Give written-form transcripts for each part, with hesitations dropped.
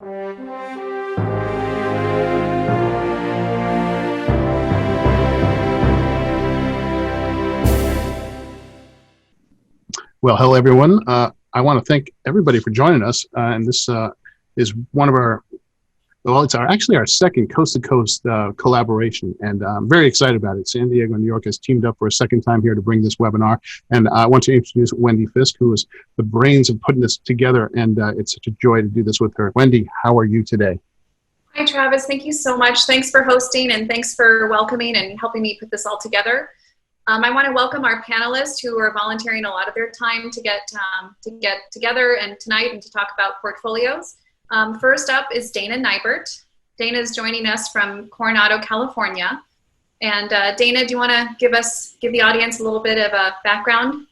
Well, hello, everyone. I want to thank everybody for joining us. And this is one of our, well, it's actually our second coast-to-coast collaboration. And I'm very excited about it. San Diego and New York has teamed up for a second time here to bring this webinar. And I want to introduce Wendy Fisk, who is the brains of putting this together. And it's such a joy to do this with her. Wendy, how are you today? Hi, Travis. Thank you so much. Thanks for hosting and thanks for welcoming and helping me put this all together. I want to welcome our panelists who are volunteering a lot of their time to get together and tonight and to talk about portfolios. First up is Dana Nybert. Dana is joining us from Coronado, California. And Dana, do you want to give the audience a little bit of a background?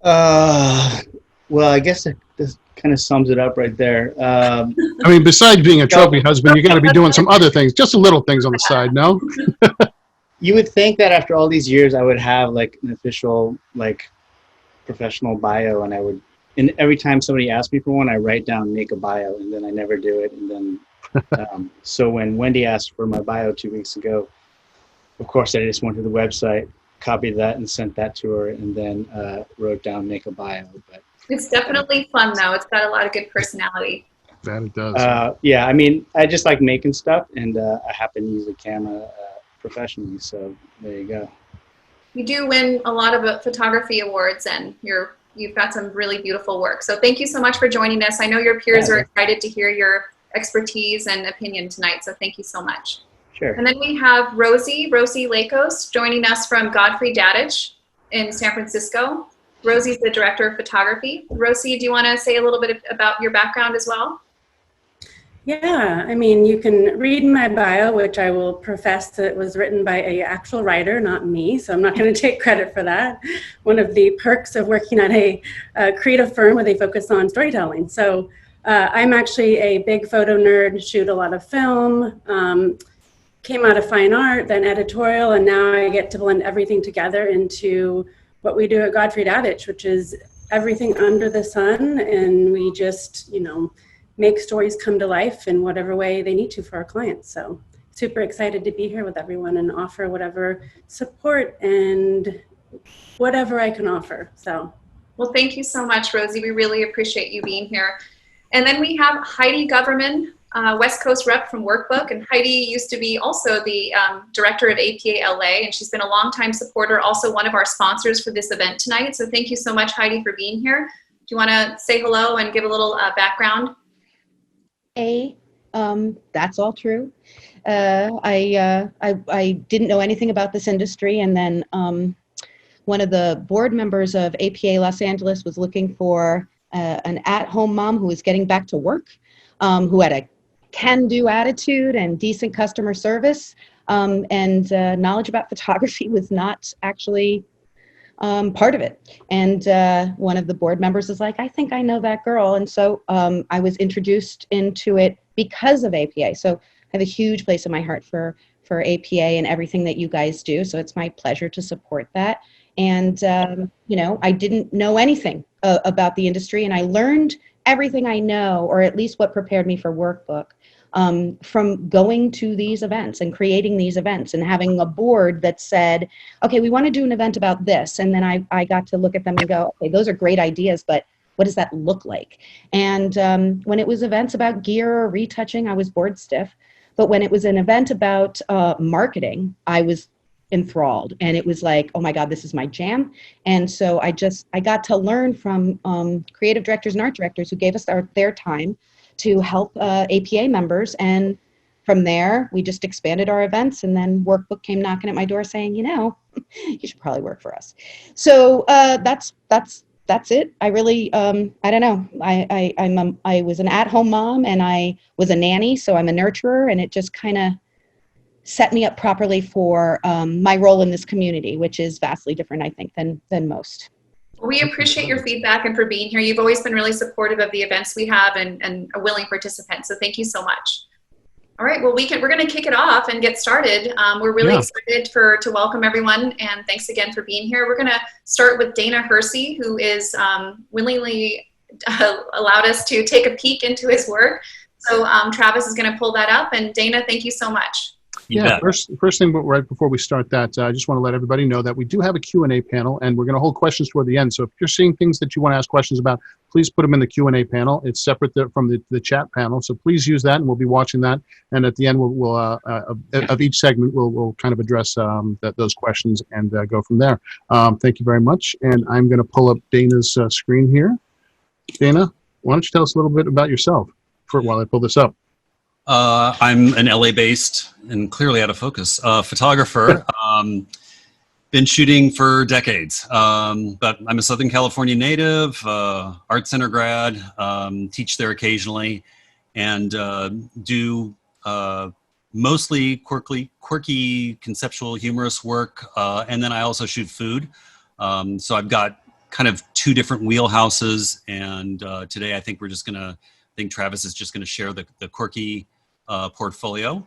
Well, I guess this kind of sums it up right there. I mean, besides being a trophy husband, you got to be doing some other things, just little things on the side, no? You would think that after all these years, I would have like an official, like, professional bio, and every time somebody asks me for one, I write down make a bio, and then I never do it. And then, so when Wendy asked for my bio 2 weeks ago, of course, I just went to the website, copied that, and sent that to her, and then wrote down make a bio. But it's definitely fun, though. It's got a lot of good personality. That it does. Yeah, I mean, I just like making stuff, and I happen to use a camera professionally, so there you go. You do win a lot of photography awards, and you've got some really beautiful work. So thank you so much for joining us. I know your peers are excited to hear your expertise and opinion tonight, so thank you so much. Sure. And then we have Rosie Lakos joining us from Godfrey Dadich in San Francisco. Rosie's the director of photography. Rosie, do you want to say a little bit about your background as well? Yeah, I mean, you can read my bio, which I will profess that it was written by an actual writer, not me, so I'm not going to take credit for that. One of the perks of working at a creative firm where they focus on storytelling. So I'm actually a big photo nerd, shoot a lot of film, came out of fine art, then editorial, and now I get to blend everything together into what we do at Godfrey Dadich, which is everything under the sun, and we just, make stories come to life in whatever way they need to for our clients. So super excited to be here with everyone and offer whatever support and whatever I can offer. So, well, thank you so much, Rosie. We really appreciate you being here. And then we have Heidi Governman, West Coast rep from Workbook. And Heidi used to be also the director of APA LA, and she's been a longtime supporter, also one of our sponsors for this event tonight. So thank you so much, Heidi, for being here. Do you want to say hello and give a little background? That's all true. I didn't know anything about this industry, and then one of the board members of APA Los Angeles was looking for an at-home mom who was getting back to work, who had a can-do attitude and decent customer service, and knowledge about photography was not actually part of it. And one of the board members is like, I think I know that girl. And so I was introduced into it because of APA. So I have a huge place in my heart for APA and everything that you guys do. So it's my pleasure to support that. And, I didn't know anything about the industry, and I learned everything I know, or at least what prepared me for Workbook, from going to these events and creating these events and having a board that said, okay, we want to do an event about this. And then I got to look at them and go, okay, those are great ideas, but what does that look like? And when it was events about gear or retouching, I was bored stiff. But when it was an event about marketing, I was enthralled. And it was like, oh my God, this is my jam. And so I got to learn from creative directors and art directors who gave us their time to help APA members. And from there, we just expanded our events, and then Workbook came knocking at my door saying, you should probably work for us. So that's it. I really, I don't know. I was an at-home mom, and I was a nanny, so I'm a nurturer, and it just kind of set me up properly for my role in this community, which is vastly different, I think, than most. We appreciate your feedback and for being here. You've always been really supportive of the events we have and a willing participant. So thank you so much. All right, well, we're going to kick it off and get started. We're really excited to welcome everyone, and thanks again for being here. We're going to start with Dana Hersey, who is willingly allowed us to take a peek into his work. So Travis is going to pull that up. And Dana, thank you so much. Yeah, first thing, but right before we start that, I just want to let everybody know that we do have a Q&A panel, and we're going to hold questions toward the end. So if you're seeing things that you want to ask questions about, please put them in the Q&A panel. It's separate from the chat panel, so please use that, and we'll be watching that. And at the end, of each segment, we'll kind of address those questions and go from there. Thank you very much, and I'm going to pull up Dana's screen here. Dana, why don't you tell us a little bit about yourself while I pull this up? I'm an LA-based and clearly out of focus photographer. Been shooting for decades, but I'm a Southern California native, art center grad, teach there occasionally, and do mostly quirky, conceptual, humorous work. And then I also shoot food. So I've got kind of two different wheelhouses, and today I think Travis is just going to share the quirky portfolio.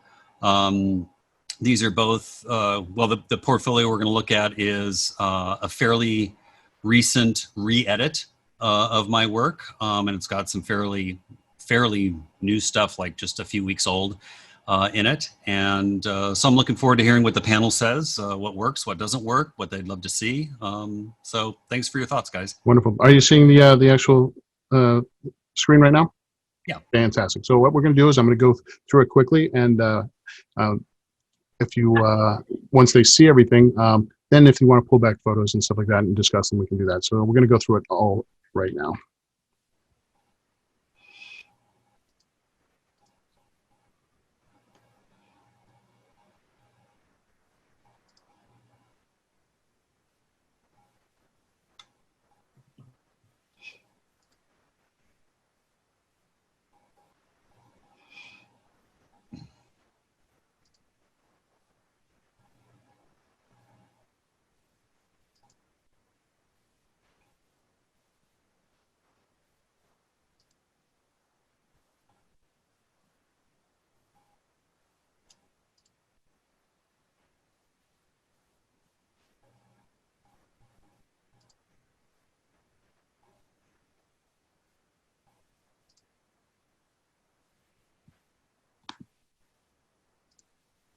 These are both, the portfolio we're going to look at is a fairly recent re-edit of my work, and it's got some fairly new stuff, like just a few weeks old in it. And so I'm looking forward to hearing what the panel says, what works, what doesn't work, what they'd love to see. So thanks for your thoughts, guys. Wonderful. Are you seeing the actual screen right now? Yeah. Fantastic. So what we're going to do is I'm going to go through it quickly, and if you once they see everything, then if you want to pull back photos and stuff like that and discuss them, we can do that. So we're going to go through it all right now.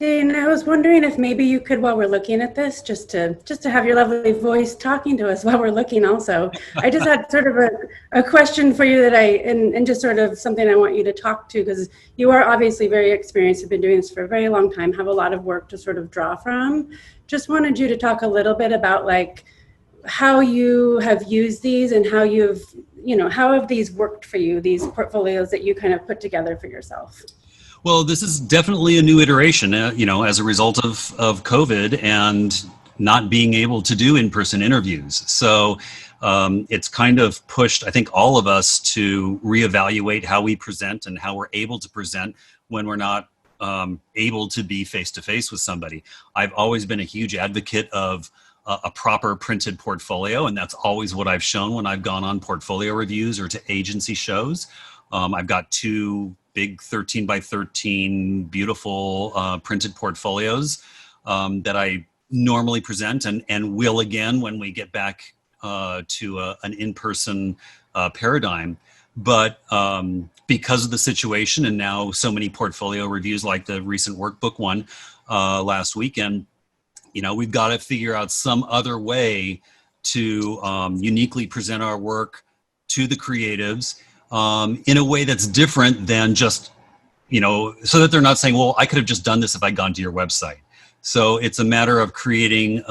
And I was wondering if maybe you could, while we're looking at this, just to have your lovely voice talking to us while we're looking also. I just had sort of a question for you and just sort of something I want you to talk to, because you are obviously very experienced, have been doing this for a very long time, have a lot of work to sort of draw from. Just wanted you to talk a little bit about like how you have used these and how how have these worked for you, these portfolios that you kind of put together for yourself? Well, this is definitely a new iteration, as a result of COVID and not being able to do in-person interviews. So it's kind of pushed, I think, all of us to reevaluate how we present and how we're able to present when we're not able to be face-to-face with somebody. I've always been a huge advocate of a proper printed portfolio, and that's always what I've shown when I've gone on portfolio reviews or to agency shows. I've got two big 13 by 13 beautiful printed portfolios that I normally present and will again when we get back to an in-person paradigm. But because of the situation and now so many portfolio reviews like the recent workbook one last weekend, we've got to figure out some other way to uniquely present our work to the creatives in a way that's different than just, so that they're not saying, well, I could have just done this if I'd gone to your website. So it's a matter of creating,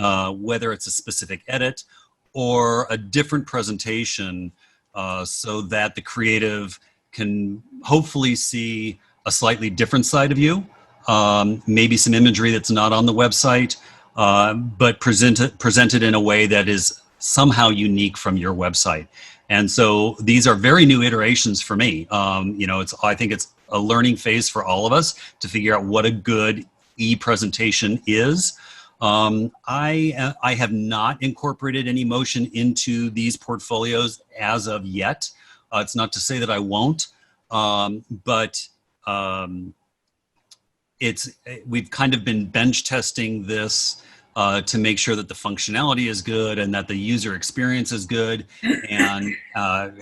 whether it's a specific edit or a different presentation so that the creative can hopefully see a slightly different side of you, maybe some imagery that's not on the website, but presented in a way that is somehow unique from your website. And so these are very new iterations for me. I think it's a learning phase for all of us to figure out what a good e-presentation is. I have not incorporated any motion into these portfolios as of yet. It's not to say that I won't, but we've kind of been bench testing this to make sure that the functionality is good and that the user experience is good, and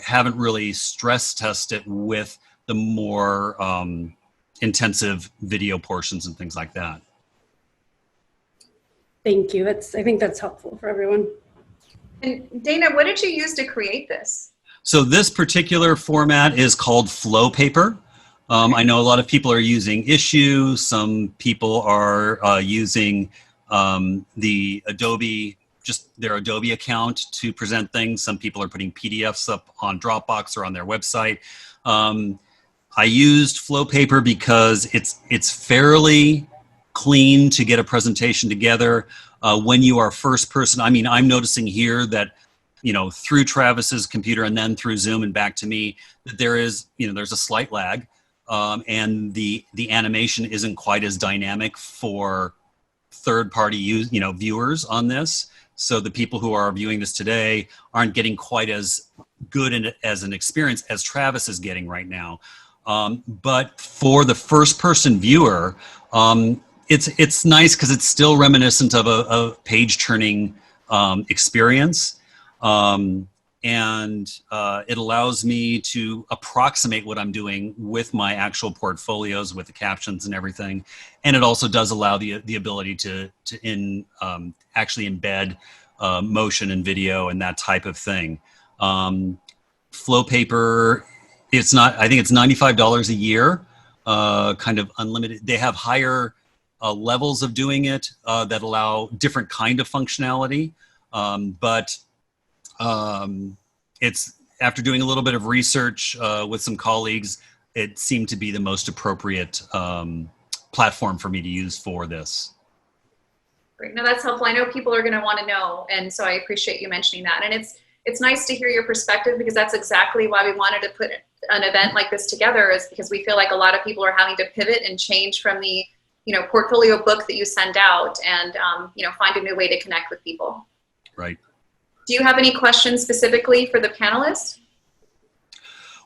haven't really stress tested it with the more intensive video portions and things like that. Thank you. I think that's helpful for everyone. And Dana, what did you use to create this? So this particular format is called flow paper. I know a lot of people are using Issue. Some people are using the Adobe, just their Adobe account to present things. Some people are putting PDFs up on Dropbox or on their website. I used flow paper because it's fairly clean to get a presentation together. When you are first person, I mean, I'm noticing here that, you know, through Travis's computer and then through Zoom and back to me, that there is, you know, there's a slight lag, and the animation isn't quite as dynamic for third-party viewers on this. So the people who are viewing this today aren't getting quite as good as an experience as Travis is getting right now. But for the first-person viewer, it's nice because it's still reminiscent of a page-turning experience. And it allows me to approximate what I'm doing with my actual portfolios, with the captions and everything. And it also does allow the ability to actually embed motion and video and that type of thing. Flow paper, I think it's $95 a year, kind of unlimited. They have higher levels of doing it that allow different kind of functionality. But it's, after doing a little bit of research with some colleagues, it seemed to be the most appropriate platform for me to use for this. Great. No, that's helpful. I know people are going to want to know, and so I appreciate you mentioning that. And it's nice to hear your perspective, because that's exactly why we wanted to put an event like this together, is because we feel like a lot of people are having to pivot and change from the, you know, portfolio book that you send out, and find a new way to connect with people. Right. Do you have any questions specifically for the panelists?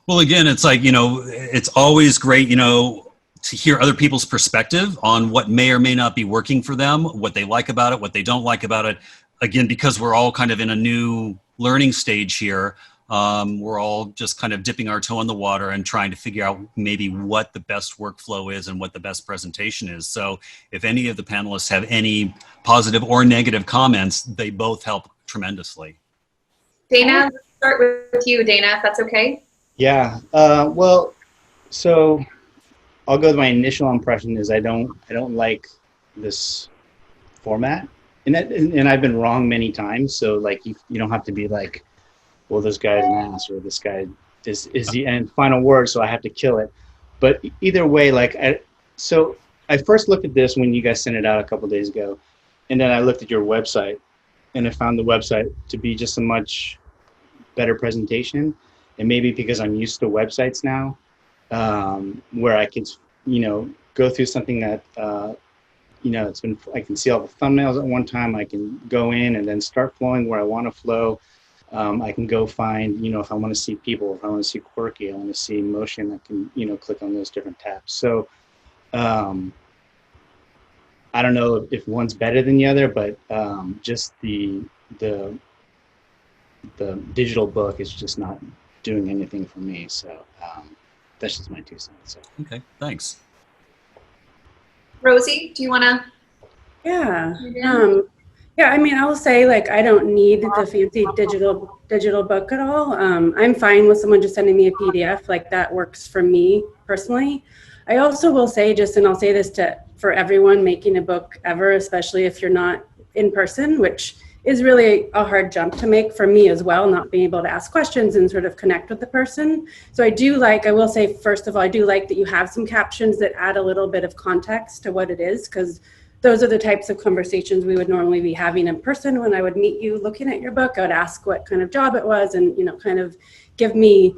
Well, again, it's like, it's always great, to hear other people's perspective on what may or may not be working for them, what they like about it, what they don't like about it. Again, because we're all kind of in a new learning stage here, we're all just kind of dipping our toe in the water and trying to figure out maybe what the best workflow is and what the best presentation is. So if any of the panelists have any positive or negative comments, they both help tremendously. Dana, let's start with you, Dana, if that's okay. Yeah. Well, so I'll go with my initial impression is I don't like this format, and I've been wrong many times. So like you don't have to be like, well, this guy's an ass, or this guy is the end final word, so I have to kill it. But either way, so I first looked at this when you guys sent it out a couple days ago, and then I looked at your website, and I found the website to be just a much better presentation. And maybe because I'm used to websites now, where I can, go through something that, I can see all the thumbnails at one time. I can go in and then start flowing where I want to flow. I can go find, if I want to see people, if I want to see quirky, I want to see motion, I can, click on those different tabs. So I don't know if one's better than the other, but just the digital book is just not doing anything for me. So that's just my 2 cents. So. Okay, thanks. Rosie, do you want to? Yeah. I mean, I'll say, I don't need the fancy digital book at all. I'm fine with someone just sending me a PDF. That works for me personally. I also will say, and I'll say this for everyone making a book ever, especially if you're not in person, which is really a hard jump to make for me as well, not being able to ask questions and sort of connect with the person. So I will say, first of all, I do like that you have some captions that add a little bit of context to what it is, because those are the types of conversations we would normally be having in person. When I would meet you looking at your book, I would ask what kind of job it was and, kind of give me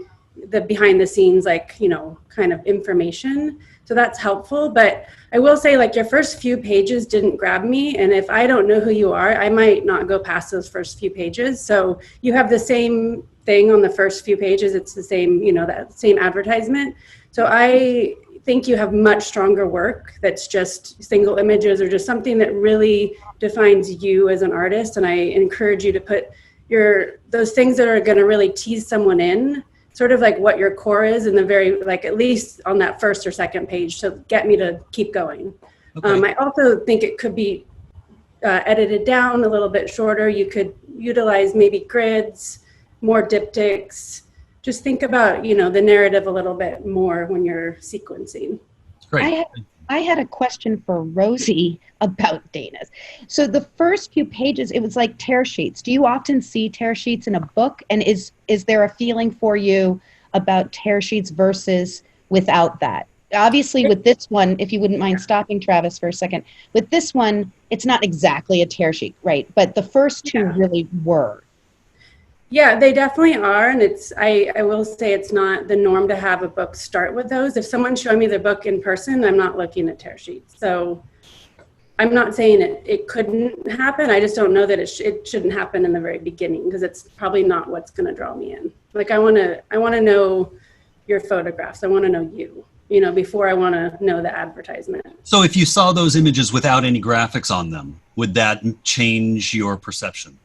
the behind the scenes, kind of information. So that's helpful. But I will say, your first few pages didn't grab me. And if I don't know who you are, I might not go past those first few pages. So you have the same thing on the first few pages. It's the same, that same advertisement. So I think you have much stronger work that's just single images or just something that really defines you as an artist. And I encourage you to put those things that are going to really tease someone in sort of like what your core is in the very, like at least on that first or second page to get me to keep going. Okay. I also think it could be edited down a little bit shorter. You could utilize maybe grids, more diptychs. Just think about, you know, the narrative a little bit more when you're sequencing. Great. I had a question for Rosie about Dana's. So the first few pages, it was like tear sheets. Do you often see tear sheets in a book? And is there a feeling for you about tear sheets versus without that? Obviously with this one, if you wouldn't mind stopping Travis for a second, with this one, it's not exactly a tear sheet, right? But the first two really were. Yeah, they definitely are. And I will say it's not the norm to have a book start with those. If someone's showing me their book in person, I'm not looking at tear sheets. So I'm not saying it couldn't happen. I just don't know that it shouldn't happen in the very beginning, because it's probably not what's going to draw me in. Like I want to know your photographs. I want to know you, you know, before I want to know the advertisement. So if you saw those images without any graphics on them, would that change your perception?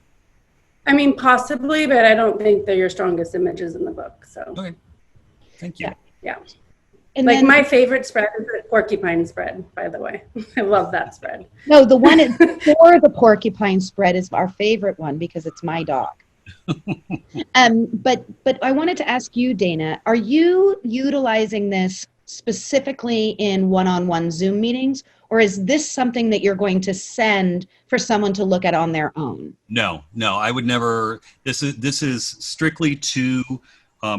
I mean, possibly, but I don't think they're your strongest images in the book. So, Okay. Thank you. yeah. And Like then, my favorite spread is the porcupine spread, by the way. I love that spread. no, the one before the porcupine spread is our favorite one because it's my dog. But I wanted to ask you, Dana, are you utilizing this specifically in one-on-one Zoom meetings, or is this something that you're going to send for someone to look at on their own? No, I would never. This is strictly to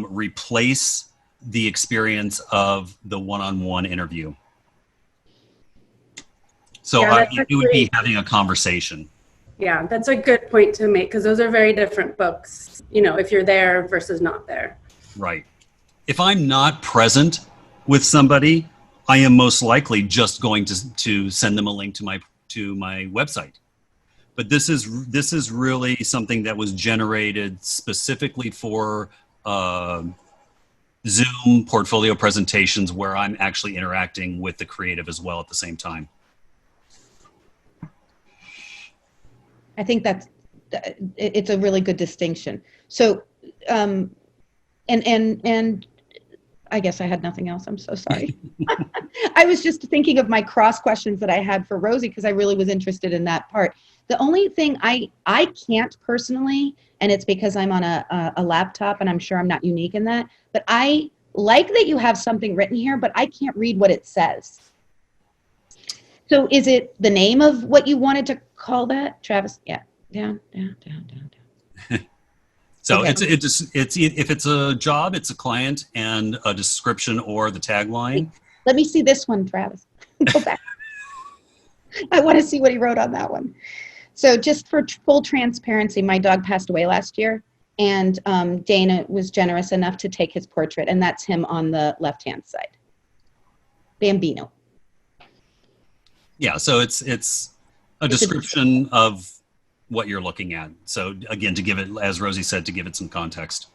replace the experience of the one-on-one interview. So Yeah, it would be having a conversation. Yeah, that's a good point to make, because those are very different books, you know, if you're there versus not there. Right. If I'm not present with somebody, I am most likely just going to send them a link to my website. But this is really something that was generated specifically for Zoom portfolio presentations, where I'm actually interacting with the creative as well at the same time. I think it's a really good distinction. So, and I guess I had nothing else. I'm so sorry. I was just thinking of my cross questions that I had for Rosie, because I really was interested in that part. The only thing I can't personally, and it's because I'm on a laptop, and I'm sure I'm not unique in that, but I like that you have something written here, but I can't read what it says. So is it the name of what you wanted to call that, Travis? Yeah, down. So Okay. it's if it's a job, it's a client and a description or the tagline. Let me see this one, Travis. Go back. I want to see what he wrote on that one. So just for full transparency, my dog passed away last year, and Dana was generous enough to take his portrait, and that's him on the left-hand side. Bambino. Yeah, so it's a description of what you're looking at. So again, to give it, as Rosie said, to give it some context.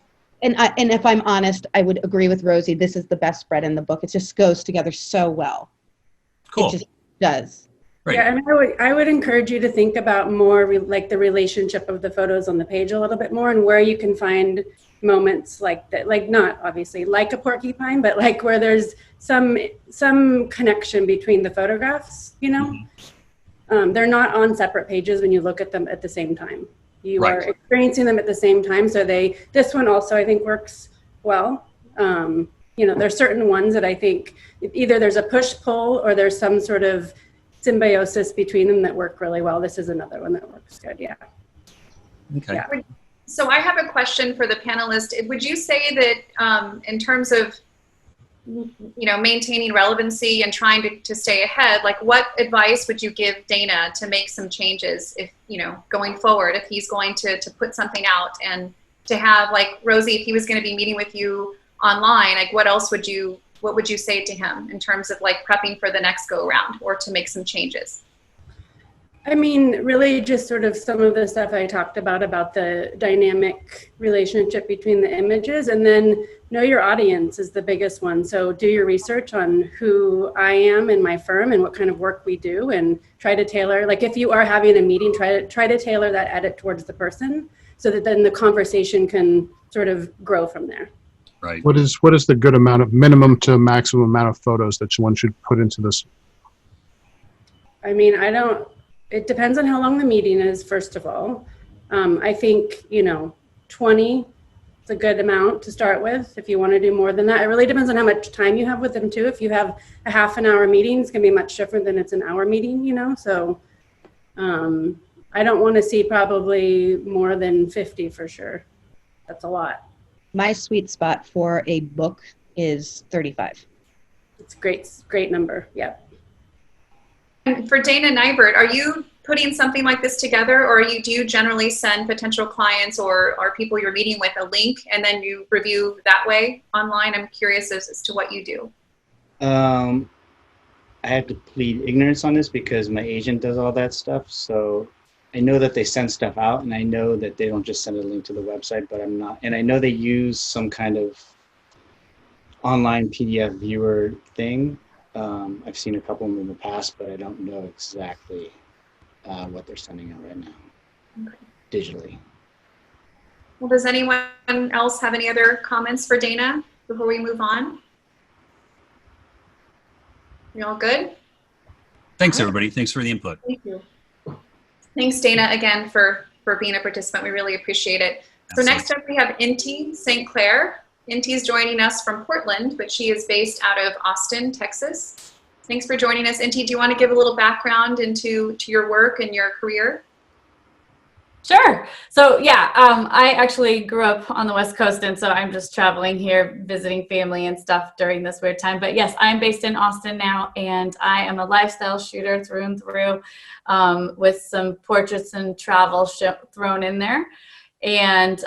And if I'm honest, I would agree with Rosie. This is the best spread in the book. It just goes together so well. Cool. It just does. Right. Yeah, and I would encourage you to think about more like the relationship of the photos on the page a little bit more, and where you can find moments like that, like not obviously like a porcupine, but like where there's some connection between the photographs, you know? Mm-hmm. They're not on separate pages when you look at them at the same time. You are experiencing them at the same time. So this one also I think works well. You know, there's certain ones that I think either there's a push-pull or there's some sort of symbiosis between them that work really well. This is another one that works good. Yeah. Okay. Yeah. So I have a question for the panelist. Would you say that in terms of, you know, maintaining relevancy and trying to stay ahead, like what advice would you give Dana to make some changes if, you know, going forward, if he's going to put something out, and to have, like Rosie, if he was going to be meeting with you online, like what would you say to him in terms of like prepping for the next go around or to make some changes? I mean, really just sort of some of the stuff I talked about the dynamic relationship between the images, and then know your audience is the biggest one. So do your research on who I am in my firm and what kind of work we do, and try to tailor, like if you are having a meeting, try to tailor that edit towards the person so that then the conversation can sort of grow from there. Right. What is the good amount of minimum to maximum amount of photos that one should put into this? I mean, it depends on how long the meeting is, first of all. I think, 20 is a good amount to start with. If you want to do more than that, it really depends on how much time you have with them too. If you have a half an hour meeting, it's going to be much different than it's an hour meeting, so I don't want to see probably more than 50 for sure. That's a lot. My sweet spot for a book is 35. It's a great number. Yeah. And for Dana Nybert, are you putting something like this together, or do you generally send potential clients or people you're meeting with a link and then you review that way online? I'm curious as to what you do. I have to plead ignorance on this because my agent does all that stuff. So I know that they send stuff out, and I know that they don't just send a link to the website, but I'm not. And I know they use some kind of online PDF viewer thing. I've seen a couple of them in the past, but I don't know exactly what they're sending out right now, digitally. Well, does anyone else have any other comments for Dana before we move on? You all good? Thanks, everybody. Thanks for the input. Thank you. Thanks, Dana, again, for being a participant. We really appreciate it. So next up, we have Inti St. Clair. Inti's joining us from Portland, but she is based out of Austin, Texas. Thanks for joining us. Inti, do you want to give a little background into your work and your career? Sure. So yeah, I actually grew up on the West Coast, and so I'm just traveling here, visiting family and stuff during this weird time. But yes, I'm based in Austin now, and I am a lifestyle shooter through and through, with some portraits and travel thrown in there. And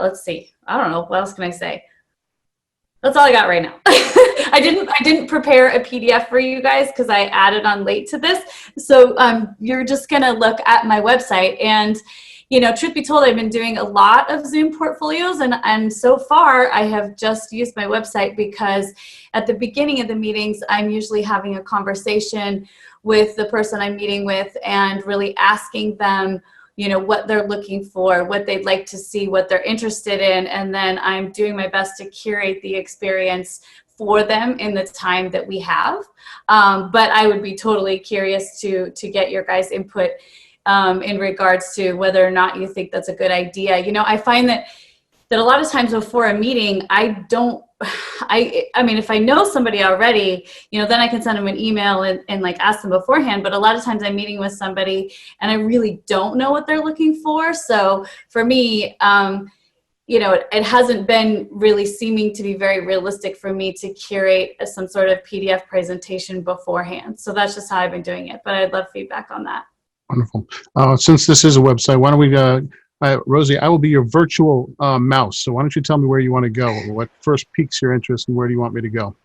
let's see, I don't know, what else can I say? That's all I got right now. I didn't prepare a PDF for you guys because I added on late to this. So you're just gonna look at my website, and truth be told, I've been doing a lot of Zoom portfolios, and so far I have just used my website because at the beginning of the meetings, I'm usually having a conversation with the person I'm meeting with and really asking them, what they're looking for, what they'd like to see, what they're interested in, and then I'm doing my best to curate the experience for them in the time that we have. But I would be totally curious to get your guys' input in regards to whether or not you think that's a good idea. I find that a lot of times before a meeting, I mean, if I know somebody already, then I can send them an email and like ask them beforehand. But a lot of times I'm meeting with somebody and I really don't know what they're looking for. So for me, it hasn't been really seeming to be very realistic for me to curate some sort of PDF presentation beforehand. So that's just how I've been doing it. But I'd love feedback on that. Wonderful. Since this is a website, why don't we, Rosie, I will be your virtual mouse. So why don't you tell me where you want to go? What first piques your interest and where do you want me to go?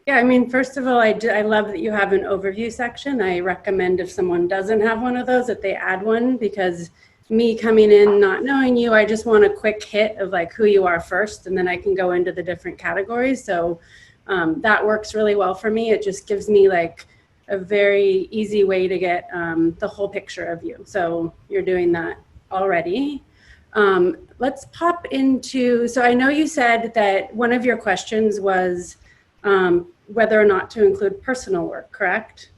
Yeah, I mean, first of all, I love that you have an overview section. I recommend if someone doesn't have one of those, that they add one, because me coming in, not knowing you, I just want a quick hit of like who you are first, and then I can go into the different categories. So that works really well for me. It just gives me like a very easy way to get the whole picture of you. So you're doing that already. Let's pop into, so I know you said that one of your questions was whether or not to include personal work, correct?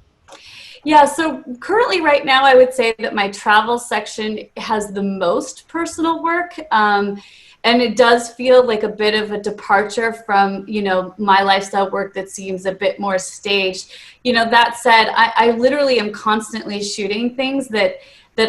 Yeah, so currently right now I would say that my travel section has the most personal work. And it does feel like a bit of a departure from, my lifestyle work that seems a bit more staged. That said, I literally am constantly shooting things that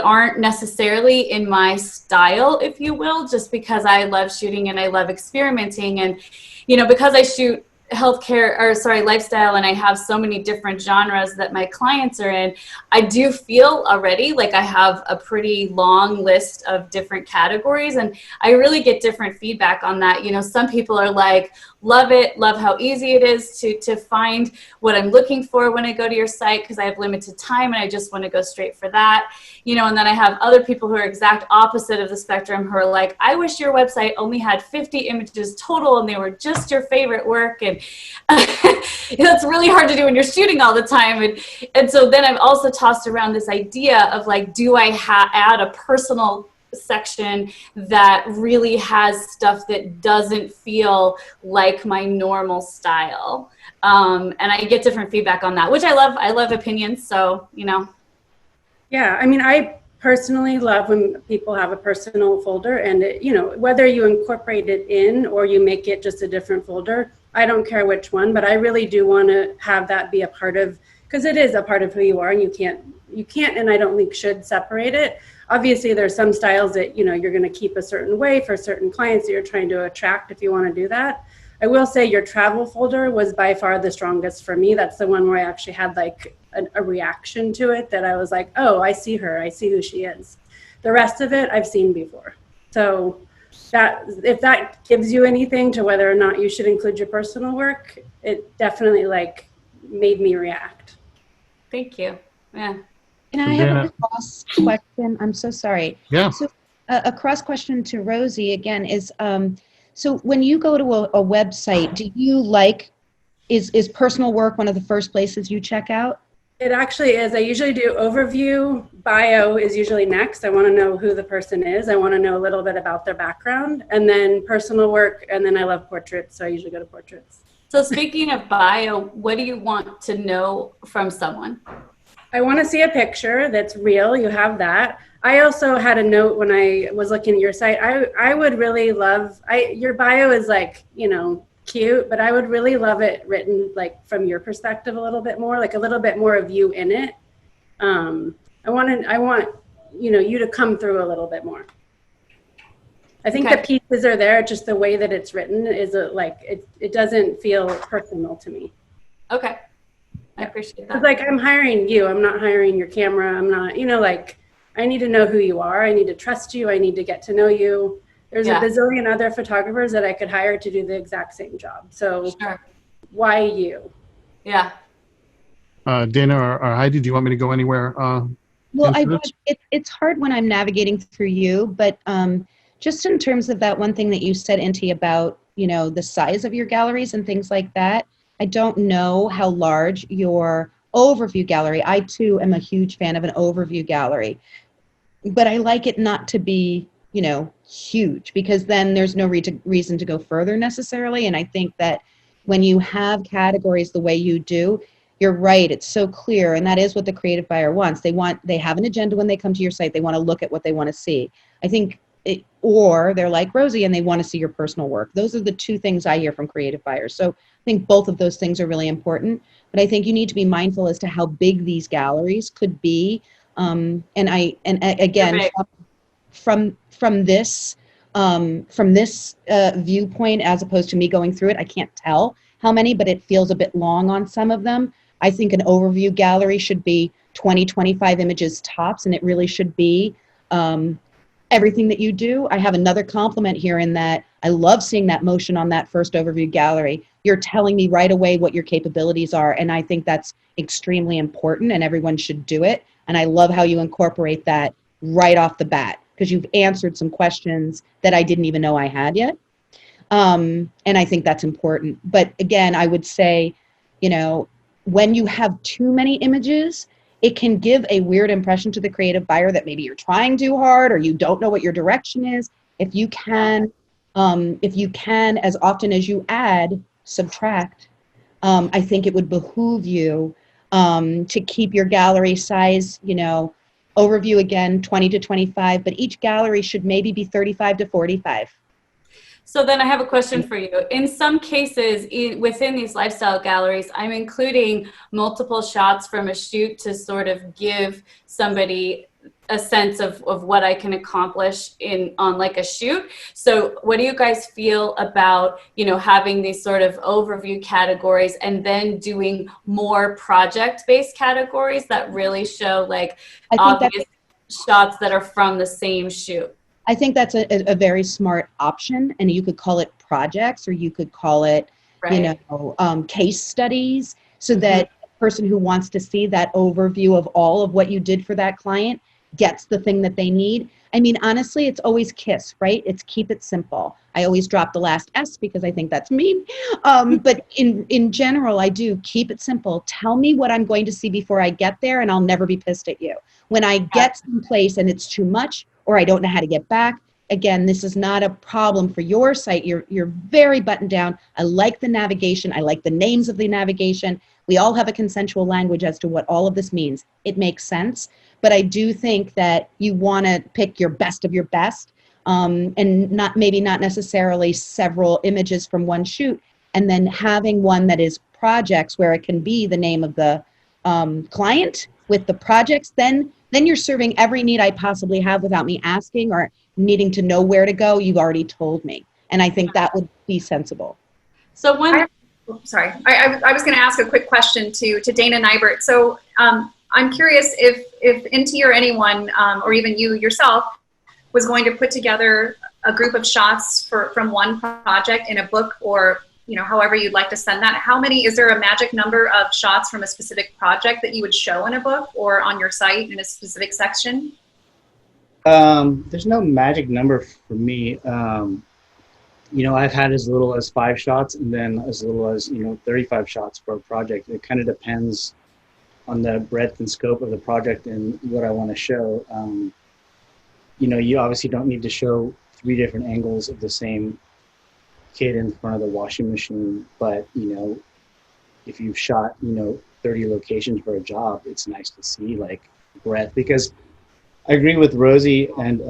aren't necessarily in my style, if you will, just because I love shooting and I love experimenting. And, because I shoot lifestyle, and I have so many different genres that my clients are in, I do feel already like I have a pretty long list of different categories, and I really get different feedback on that. Some people are like, love it, love how easy it is to find what I'm looking for when I go to your site, because I have limited time and I just want to go straight for that. And then I have other people who are exact opposite of the spectrum who are like, I wish your website only had 50 images total and they were just your favorite work. And that's really hard to do when you're shooting all the time. And so then I've also tossed around this idea of like, do I add a personal section that really has stuff that doesn't feel like my normal style. And I get different feedback on that, which I love. I love opinions. So, you know. Yeah, I mean, I personally love when people have a personal folder, and it, you know, whether you incorporate it in or you make it just a different folder, I don't care which one, but I really do want to have that be a part of, because it is a part of who you are, and you can't, and I don't think should separate it. Obviously, there's some styles that, you know, you're going to keep a certain way for certain clients that you're trying to attract if you want to do that. I will say your travel folder was by far the strongest for me. That's the one where I actually had like a reaction to it, that I was like, oh, I see her. I see who she is. The rest of it I've seen before. So that, if that gives you anything to whether or not you should include your personal work, it definitely like made me react. Thank you. Yeah. And I have a cross question. I'm so sorry. Yeah. So a cross question to Rosie again is, so when you go to a website, do you like, is personal work one of the first places you check out? It actually is. I usually do overview. Bio is usually next. I want to know who the person is. I want to know a little bit about their background, and then personal work, and then I love portraits, so I usually go to portraits. So speaking of bio, what do you want to know from someone? I want to see a picture that's real. You have that. I also had a note when I was looking at your site. I would really love, your bio is like, you know, cute, but I would really love it written like from your perspective a little bit more, like a little bit more of you in it. I want, you know, you to come through a little bit more. I think the pieces are there, just the way that it's written is it doesn't feel personal to me. Okay. I appreciate that. It's like, I'm hiring you. I'm not hiring your camera. I'm not, you know, like, I need to know who you are. I need to trust you. I need to get to know you. There's a bazillion other photographers that I could hire to do the exact same job. So why you? Yeah. Dana or Heidi, do you want me to go anywhere? Well, it's hard when I'm navigating through you, but just in terms of that one thing that you said, Inti, about, you know, the size of your galleries and things like that. I don't know how large your overview gallery. I too am a huge fan of an overview gallery, but I like it not to be, you know, huge, because then there's no reason to go further necessarily. And I think that when you have categories the way you do, you're right, it's so clear. And that is what the creative buyer wants. They have an agenda when they come to your site. They want to look at what they want to see. I think or they're like Rosie and they want to see your personal work. Those are the two things I hear from creative buyers. So I think both of those things are really important, but I think you need to be mindful as to how big these galleries could be. And again, from this viewpoint, as opposed to me going through it, I can't tell how many, but it feels a bit long on some of them. I think an overview gallery should be 20, 25 images tops, and it really should be everything that you do. I have another compliment here in that I love seeing that motion on that first overview gallery. You're telling me right away what your capabilities are, and I think that's extremely important, and everyone should do it. And I love how you incorporate that right off the bat, because you've answered some questions that I didn't even know I had yet. And I think that's important. But again, I would say, you know, when you have too many images, it can give a weird impression to the creative buyer that maybe you're trying too hard or you don't know what your direction is. If you can, as often as you add, subtract, I think it would behoove you to keep your gallery size, you know, overview again, 20 to 25, but each gallery should maybe be 35 to 45. So then I have a question for you. In some cases, within these lifestyle galleries, I'm including multiple shots from a shoot to sort of give somebody a sense of what I can accomplish on like a shoot. So what do you guys feel about, you know, having these sort of overview categories and then doing more project-based categories that really show like obvious shots that are from the same shoot? I think that's a very smart option, and you could call it projects, or you could call it, you know, case studies, so that the person who wants to see that overview of all of what you did for that client gets the thing that they need. I mean, honestly, it's always KISS, right? It's keep it simple. I always drop the last S because I think that's mean. But in general, I do keep it simple. Tell me what I'm going to see before I get there, and I'll never be pissed at you. When I get someplace and it's too much, or I don't know how to get back. Again, this is not a problem for your site. You're very buttoned down. I like the navigation. I like the names of the navigation. We all have a consensual language as to what all of this means. It makes sense. But I do think that you want to pick your best of your best, and maybe not necessarily several images from one shoot, and then having one that is projects where it can be the name of the client with the projects. Then you're serving every need I possibly have without me asking or needing to know where to go. You've already told me. And I think that would be sensible. So when Sorry, I was going to ask a quick question to Dana Nybert. So I'm curious if Inti or anyone, or even you yourself, was going to put together a group of shots from one project in a book, or however you'd like to send that. How many, is there a magic number of shots from a specific project that you would show in a book or on your site in a specific section? There's no magic number for me. I've had as little as 5 shots and then as little as 35 shots for a project. It kind of depends on the breadth and scope of the project and what I want to show. You obviously don't need to show 3 different angles of the same kid in front of the washing machine, but if you've shot 30 locations for a job, it's nice to see like breadth. Because I agree with Rosie and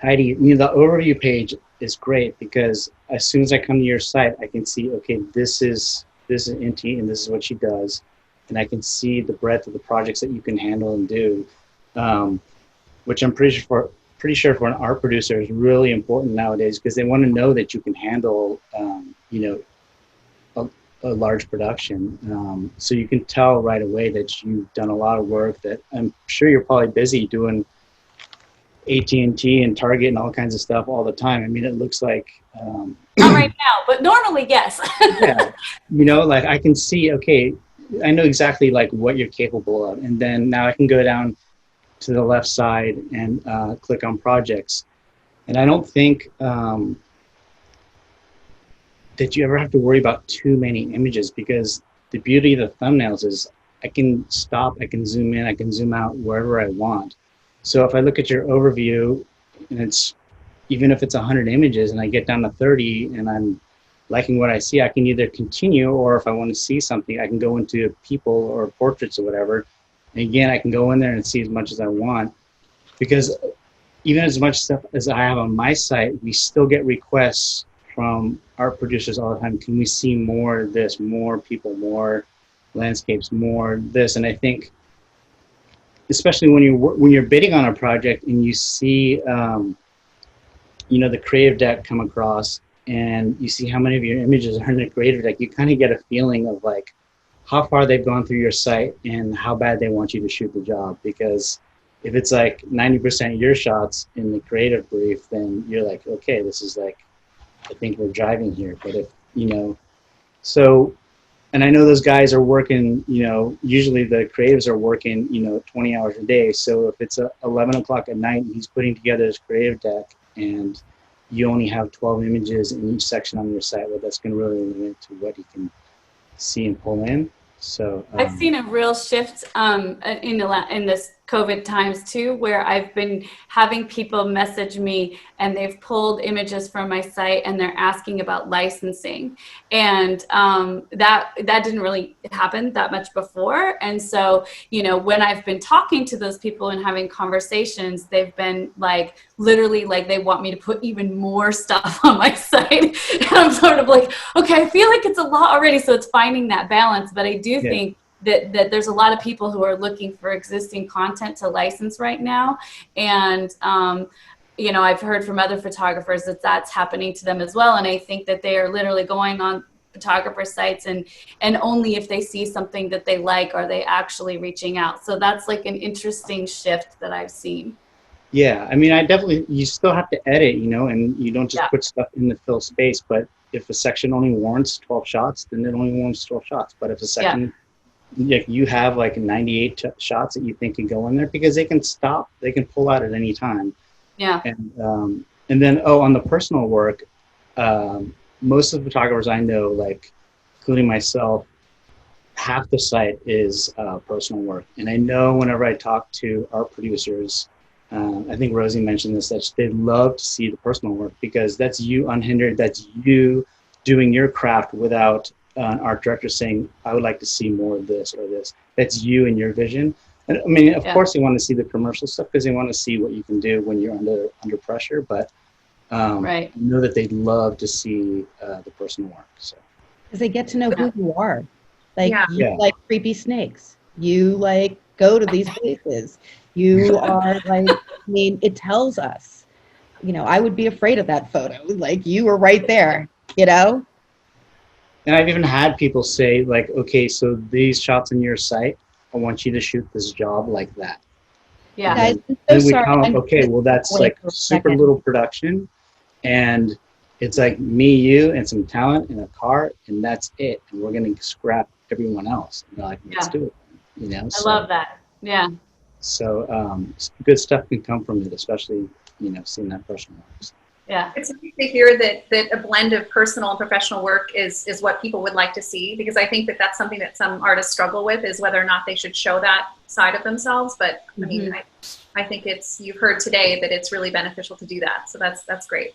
Heidi, the overview page is great because as soon as I come to your site, I can see, okay, this is Inti and this is what she does, and I can see the breadth of the projects that you can handle and do, which I'm pretty sure for an art producer is really important nowadays because they want to know that you can handle, a large production. So you can tell right away that you've done a lot of work. That I'm sure you're probably busy doing AT&T and Target and all kinds of stuff all the time. I mean, it looks like not right now, but normally yes. yeah, like I can see, okay, I know exactly like what you're capable of, and then now I can go down to the left side and click on projects. And I don't think that you ever have to worry about too many images, because the beauty of the thumbnails is I can stop, I can zoom in, I can zoom out wherever I want. So if I look at your overview and it's, even if it's 100 images and I get down to 30 and I'm liking what I see, I can either continue, or if I want to see something, I can go into people or portraits or whatever. And again, I can go in there and see as much as I want, because even as much stuff as I have on my site, we still get requests from art producers all the time. Can we see more of this, more people, more landscapes, more this? And I think, especially when you're bidding on a project and you see, the creative deck come across and you see how many of your images are in the creative deck, you kind of get a feeling of like how far they've gone through your site and how bad they want you to shoot the job. Because if it's like 90% your shots in the creative brief, then you're like, okay, this is like, I think we're driving here. But if, so, and I know those guys are working, usually the creatives are working, 20 hours a day. So if it's 11 o'clock at night and he's putting together his creative deck and you only have 12 images in each section on your site, well, that's going to really limit to what he can see and pull in. So I've seen a real shift in this COVID times too, where I've been having people message me and they've pulled images from my site and they're asking about licensing, and that didn't really happen that much before. And so, when I've been talking to those people and having conversations, they've been like, literally like they want me to put even more stuff on my site. And I'm sort of like, okay, I feel like it's a lot already. So it's finding that balance. But I do think that there's a lot of people who are looking for existing content to license right now. And, I've heard from other photographers that that's happening to them as well. And I think that they are literally going on photographer sites and only if they see something that they like are they actually reaching out. So that's like an interesting shift that I've seen. Yeah, I mean, you still have to edit, and you don't just put stuff in to fill space. But if a section only warrants 12 shots, then it only warrants 12 shots. But if a section, you have like 98 shots that you think can go in there, because they can stop, they can pull out at any time. Yeah. And then, on the personal work, most of the photographers I know, like including myself, half the site is personal work. And I know whenever I talk to art producers, I think Rosie mentioned this, that they love to see the personal work because that's you unhindered. That's you doing your craft without an art director saying, I would like to see more of this or this. That's you and your vision. And I mean, of course, they want to see the commercial stuff because they want to see what you can do when you're under pressure. But I know that they'd love to see the personal work. So Because they get to know who you are. Like, Yeah. you like creepy snakes. You like go to these places. You are like, I mean, it tells us, you know, I would be afraid of that photo. Like, you were right there, you know? And I've even had people say, like, okay, so these shots in your site, I want you to shoot this job like that. Yeah. Guys, I'm so And we sorry. tell them, I'm okay, just well, that's away like for a super second. little production. And it's like me, you, and some talent in a car, and that's it. And we're going to scrap everyone else. And they're like, let's do it. You know? I love that. Yeah. So good stuff can come from it, especially, you know, seeing that personal work. Yeah. It's nice to hear that a blend of personal and professional work is what people would like to see, because I think that that's something that some artists struggle with, is whether or not they should show that side of themselves. But I mean, I think you've heard today that it's really beneficial to do that. So that's great.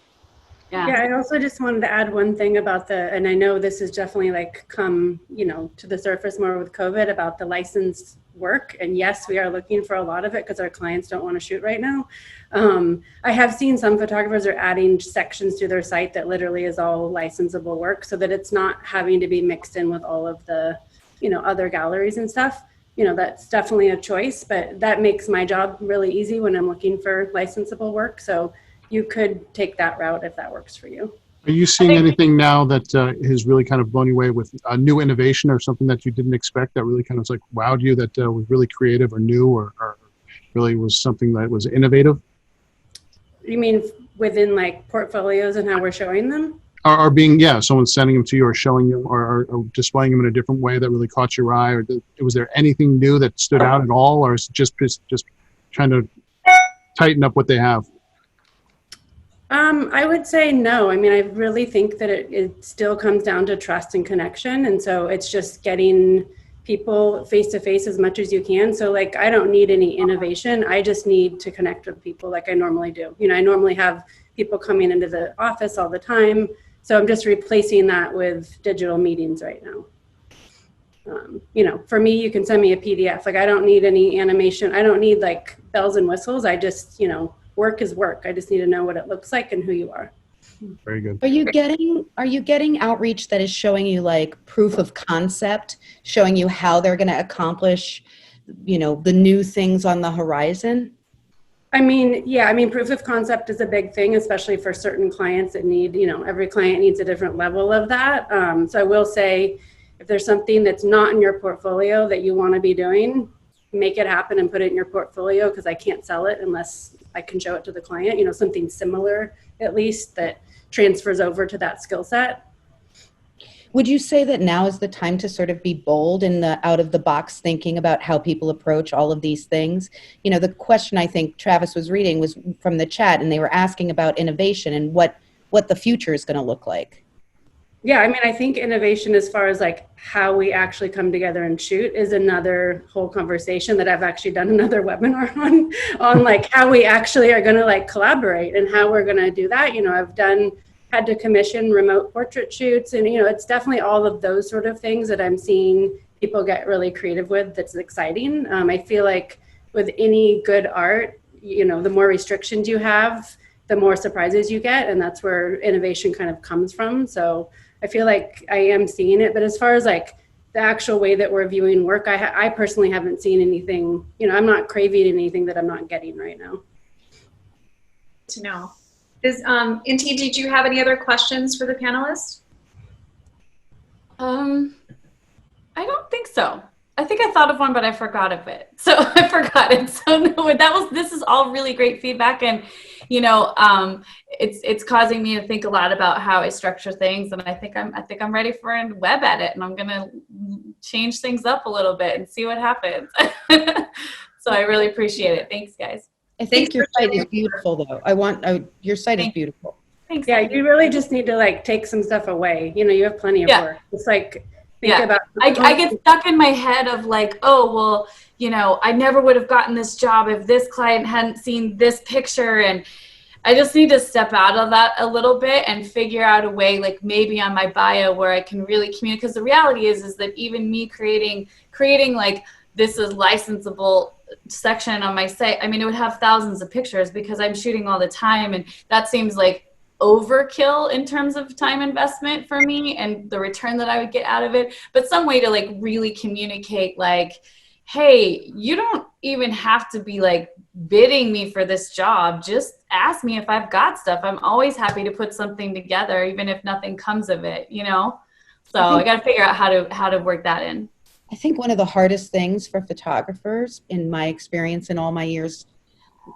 Yeah. Yeah, I also just wanted to add one thing about and I know this has definitely like come, you know, to the surface more with COVID about the licensed work. And yes, we are looking for a lot of it because our clients don't want to shoot right now. I have seen some photographers are adding sections to their site that literally is all licensable work so that it's not having to be mixed in with all of the, you know, other galleries and stuff. You know, that's definitely a choice, but that makes my job really easy when I'm looking for licensable work. So you could take that route if that works for you. Are you seeing anything now that has really kind of blown you away with a new innovation or something that you didn't expect that really kind of like wowed you, that was really creative or new or really was something that was innovative? You mean within like portfolios and how we're showing them? Or being, yeah, someone's sending them to you or showing you or displaying them in a different way that really caught your eye? Or was there anything new that stood out at all? Or is it just trying to tighten up what they have? I would say no. I mean, I really think that it still comes down to trust and connection. And so it's just getting people face to face as much as you can. So like, I don't need any innovation. I just need to connect with people like I normally do. You know, I normally have people coming into the office all the time. So I'm just replacing that with digital meetings right now. You know, for me, you can send me a PDF. Like, I don't need any animation. I don't need like bells and whistles. I just, you know, work is work. I just need to know what it looks like and who you are. Very good. Are you getting outreach that is showing you like proof of concept, showing you how they're going to accomplish, you know, the new things on the horizon? I mean, yeah, I mean, proof of concept is a big thing, especially for certain clients that need, you know, every client needs a different level of that. So I will say, if there's something that's not in your portfolio that you want to be doing, make it happen and put it in your portfolio, because I can't sell it unless I can show it to the client, you know, something similar at least that transfers over to that skill set. Would you say that now is the time to sort of be bold in the out of the box thinking about how people approach all of these things? You know, the question I think Travis was reading was from the chat, and they were asking about innovation and what the future is going to look like. Yeah, I mean, I think innovation as far as like how we actually come together and shoot is another whole conversation that I've actually done another webinar on like how we actually are going to like collaborate and how we're going to do that. You know, I've had to commission remote portrait shoots, and, you know, it's definitely all of those sort of things that I'm seeing people get really creative with. That's exciting. I feel like with any good art, you know, the more restrictions you have, the more surprises you get. And that's where innovation kind of comes from. So I feel like I am seeing it, but as far as like the actual way that we're viewing work, I personally haven't seen anything, you know, I'm not craving anything that I'm not getting right now. To know. Inti, did you have any other questions for the panelists? I don't think so. I think I thought of one, but I forgot of it. So I forgot it. So no, this is all really great feedback. And, you know, it's causing me to think a lot about how I structure things. And I think I'm ready for a web edit, and I'm going to change things up a little bit and see what happens. So I really appreciate it. Thanks, guys. I think your site is beautiful, though. Your site is beautiful. Thanks. Yeah, you really just need to like take some stuff away. You know, you have plenty of work. It's like, think Yeah. about. I get stuck in my head of like, oh, well, you know, I never would have gotten this job if this client hadn't seen this picture. And I just need to step out of that a little bit and figure out a way, like maybe on my bio where I can really communicate. Because the reality is that even me creating like this is licensable section on my site, I mean, it would have thousands of pictures because I'm shooting all the time, and that seems like overkill in terms of time investment for me and the return that I would get out of it. But some way to like really communicate, like, hey, you don't even have to be like bidding me for this job. Just ask me if I've got stuff. I'm always happy to put something together, even if nothing comes of it, you know? So I got to figure out how to work that in. I think one of the hardest things for photographers, in my experience in all my years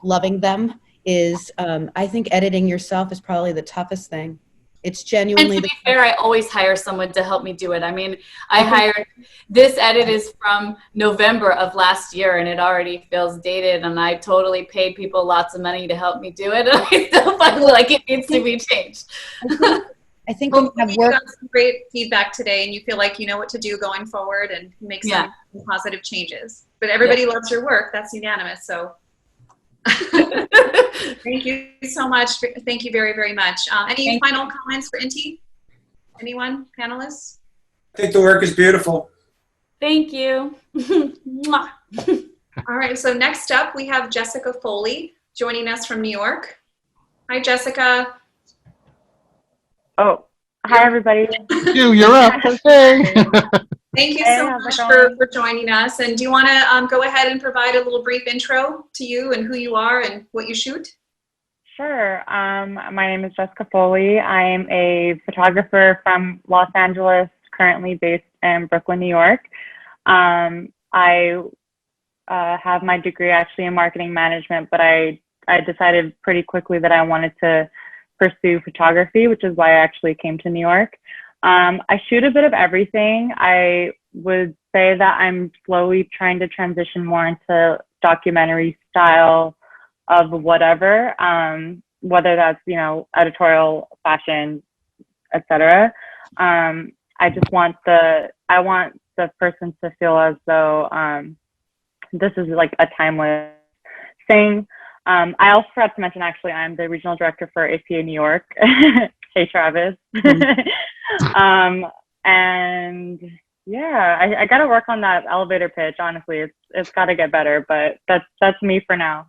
loving them, is I think editing yourself is probably the toughest thing. It's genuinely. And to be fair, I always hire someone to help me do it. I mean, I hired, this edit is from November of last year and it already feels dated, and I totally paid people lots of money to help me do it. And I still feel like it needs to be changed. I think when you have You work, got some great feedback today and you feel like you know what to do going forward and make some positive changes. But everybody loves your work. That's unanimous. So thank you so much. Thank you very, very much. Any final comments for Inti? Anyone? Panelists? I think the work is beautiful. Thank you. All right. So next up, we have Jessica Foley joining us from New York. Hi, Jessica. Oh, hi, everybody. You're up. Thank you so much for joining us. And do you want to go ahead and provide a little brief intro to you and who you are and what you shoot? Sure. My name is Jessica Foley. I'm a photographer from Los Angeles, currently based in Brooklyn, New York. I have my degree actually in marketing management, but I decided pretty quickly that I wanted to pursue photography, which is why I actually came to New York. I shoot a bit of everything. I would say that I'm slowly trying to transition more into documentary style of whatever, whether that's, you know, editorial, fashion, etc. I just want the person to feel as though this is like a timeless thing. I also forgot to mention, actually, I'm the regional director for APA New York. Hey, Travis. And yeah, I got to work on that elevator pitch. Honestly, it's got to get better, but that's me for now.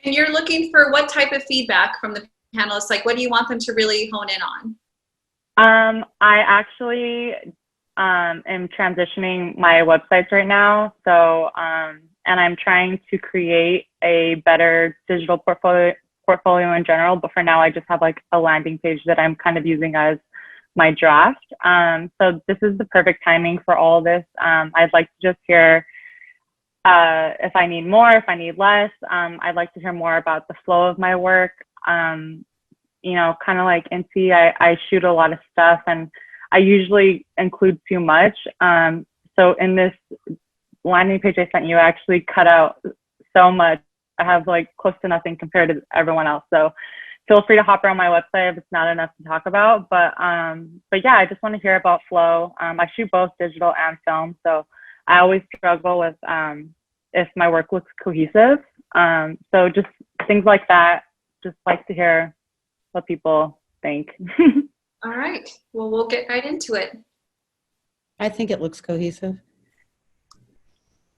And you're looking for what type of feedback from the panelists? Like, what do you want them to really hone in on? I actually am transitioning my websites right now. So, and I'm trying to create a better digital portfolio in general. But for now, I just have like a landing page that I'm kind of using as my draft. So this is the perfect timing for all this. I'd like to just hear if I need more, if I need less. I'd like to hear more about the flow of my work. You know, kind of like Inti, I shoot a lot of stuff and I usually include too much. So in this landing page I sent you, I actually cut out so much. I have like close to nothing compared to everyone else. So feel free to hop around my website if it's not enough to talk about. But yeah, I just want to hear about flow. I shoot both digital and film. So I always struggle with if my work looks cohesive. So just things like that. Just like to hear what people think. All right. Well, we'll get right into it. I think it looks cohesive.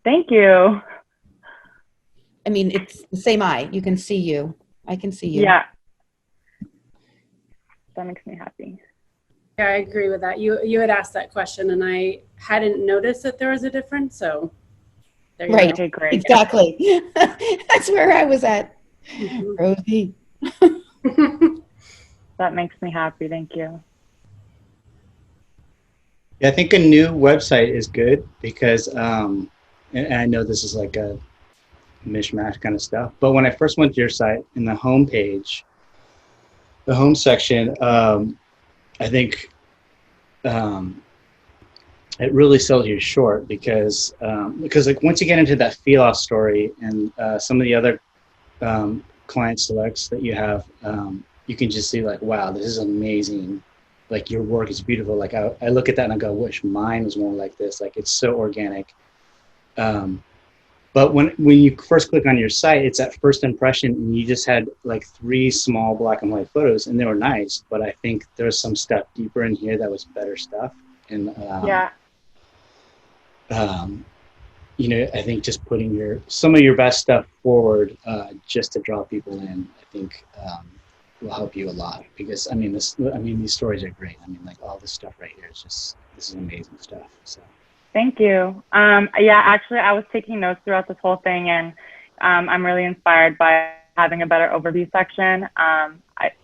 Thank you. I mean, it's the same eye. You can see you. I can see you. Yeah. That makes me happy. Yeah, I agree with that. You had asked that question and I hadn't noticed that there was a difference. So there you Right. go. Okay, great. Exactly. That's where I was at. Mhm. Rosie. That makes me happy. Thank you. Yeah, I think a new website is good because, and I know this is like a mishmash kind of stuff, but when I first went to your site, in the home page, the home section, I think it really sells you short because like once you get into that feel-off story and some of the other client selects that you have, you can just see like, wow, this is amazing like your work is beautiful. Like I look at that and I go, wish mine was more like this. Like it's so organic. But when you first click on your site, it's that first impression, and you just had like 3 small black and white photos, and they were nice. But I think there's some stuff deeper in here that was better stuff. And you know, I think just putting some of your best stuff forward just to draw people in, I think will help you a lot. Because I mean, these stories are great. I mean, like all this stuff right here is just, this is amazing stuff. So. Thank you. Yeah, actually, I was taking notes throughout this whole thing, and I'm really inspired by having a better overview section. I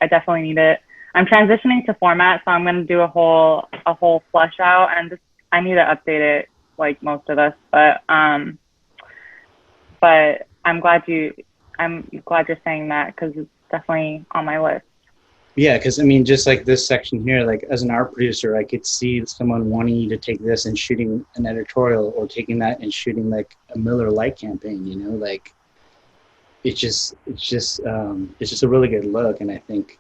definitely need it. I'm transitioning to format, so I'm going to do a whole flush out, and I need to update it like most of us. But I'm glad you're saying that, because it's definitely on my list. Yeah, because I mean, just like this section here, like as an art producer, I could see someone wanting you to take this and shooting an editorial, or taking that and shooting like a Miller Lite campaign, you know, like it's just a really good look. And I think,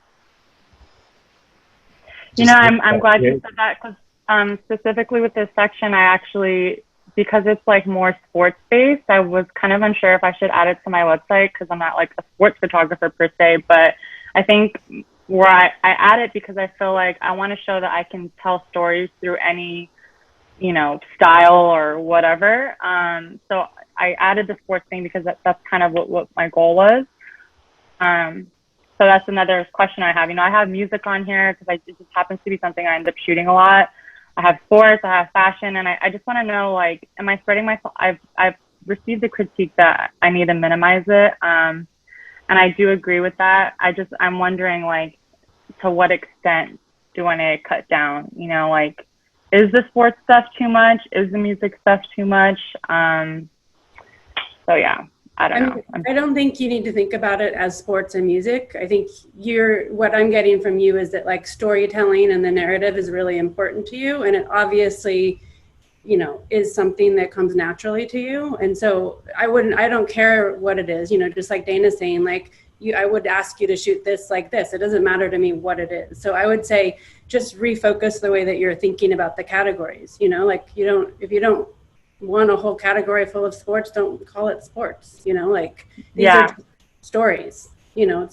you know, I'm glad you said that, because specifically with this section, I actually, because it's like more sports based, I was kind of unsure if I should add it to my website, because I'm not like a sports photographer per se, but I think where I add it because I feel like I want to show that I can tell stories through any, you know, style or whatever. So I added the sports thing because that's kind of what my goal was. So that's another question I have. You know, I have music on here because it just happens to be something I end up shooting a lot. I have sports, I have fashion, and I just want to know, like, am I spreading myself? I've received the critique that I need to minimize it. And I do agree with that. I'm wondering, like, to what extent do I need to cut down? You know, like, is the sports stuff too much? Is the music stuff too much? So yeah, I don't know. I don't think you need to think about it as sports and music. I think what I'm getting from you is that like storytelling and the narrative is really important to you. And it obviously, you know, is something that comes naturally to you. And so I don't care what it is, you know, just like Dana's saying, like, I would ask you to shoot this like this. It doesn't matter to me what it is. So I would say just refocus the way that you're thinking about the categories, you know, like if you don't want a whole category full of sports, don't call it sports, you know, like these are stories, you know,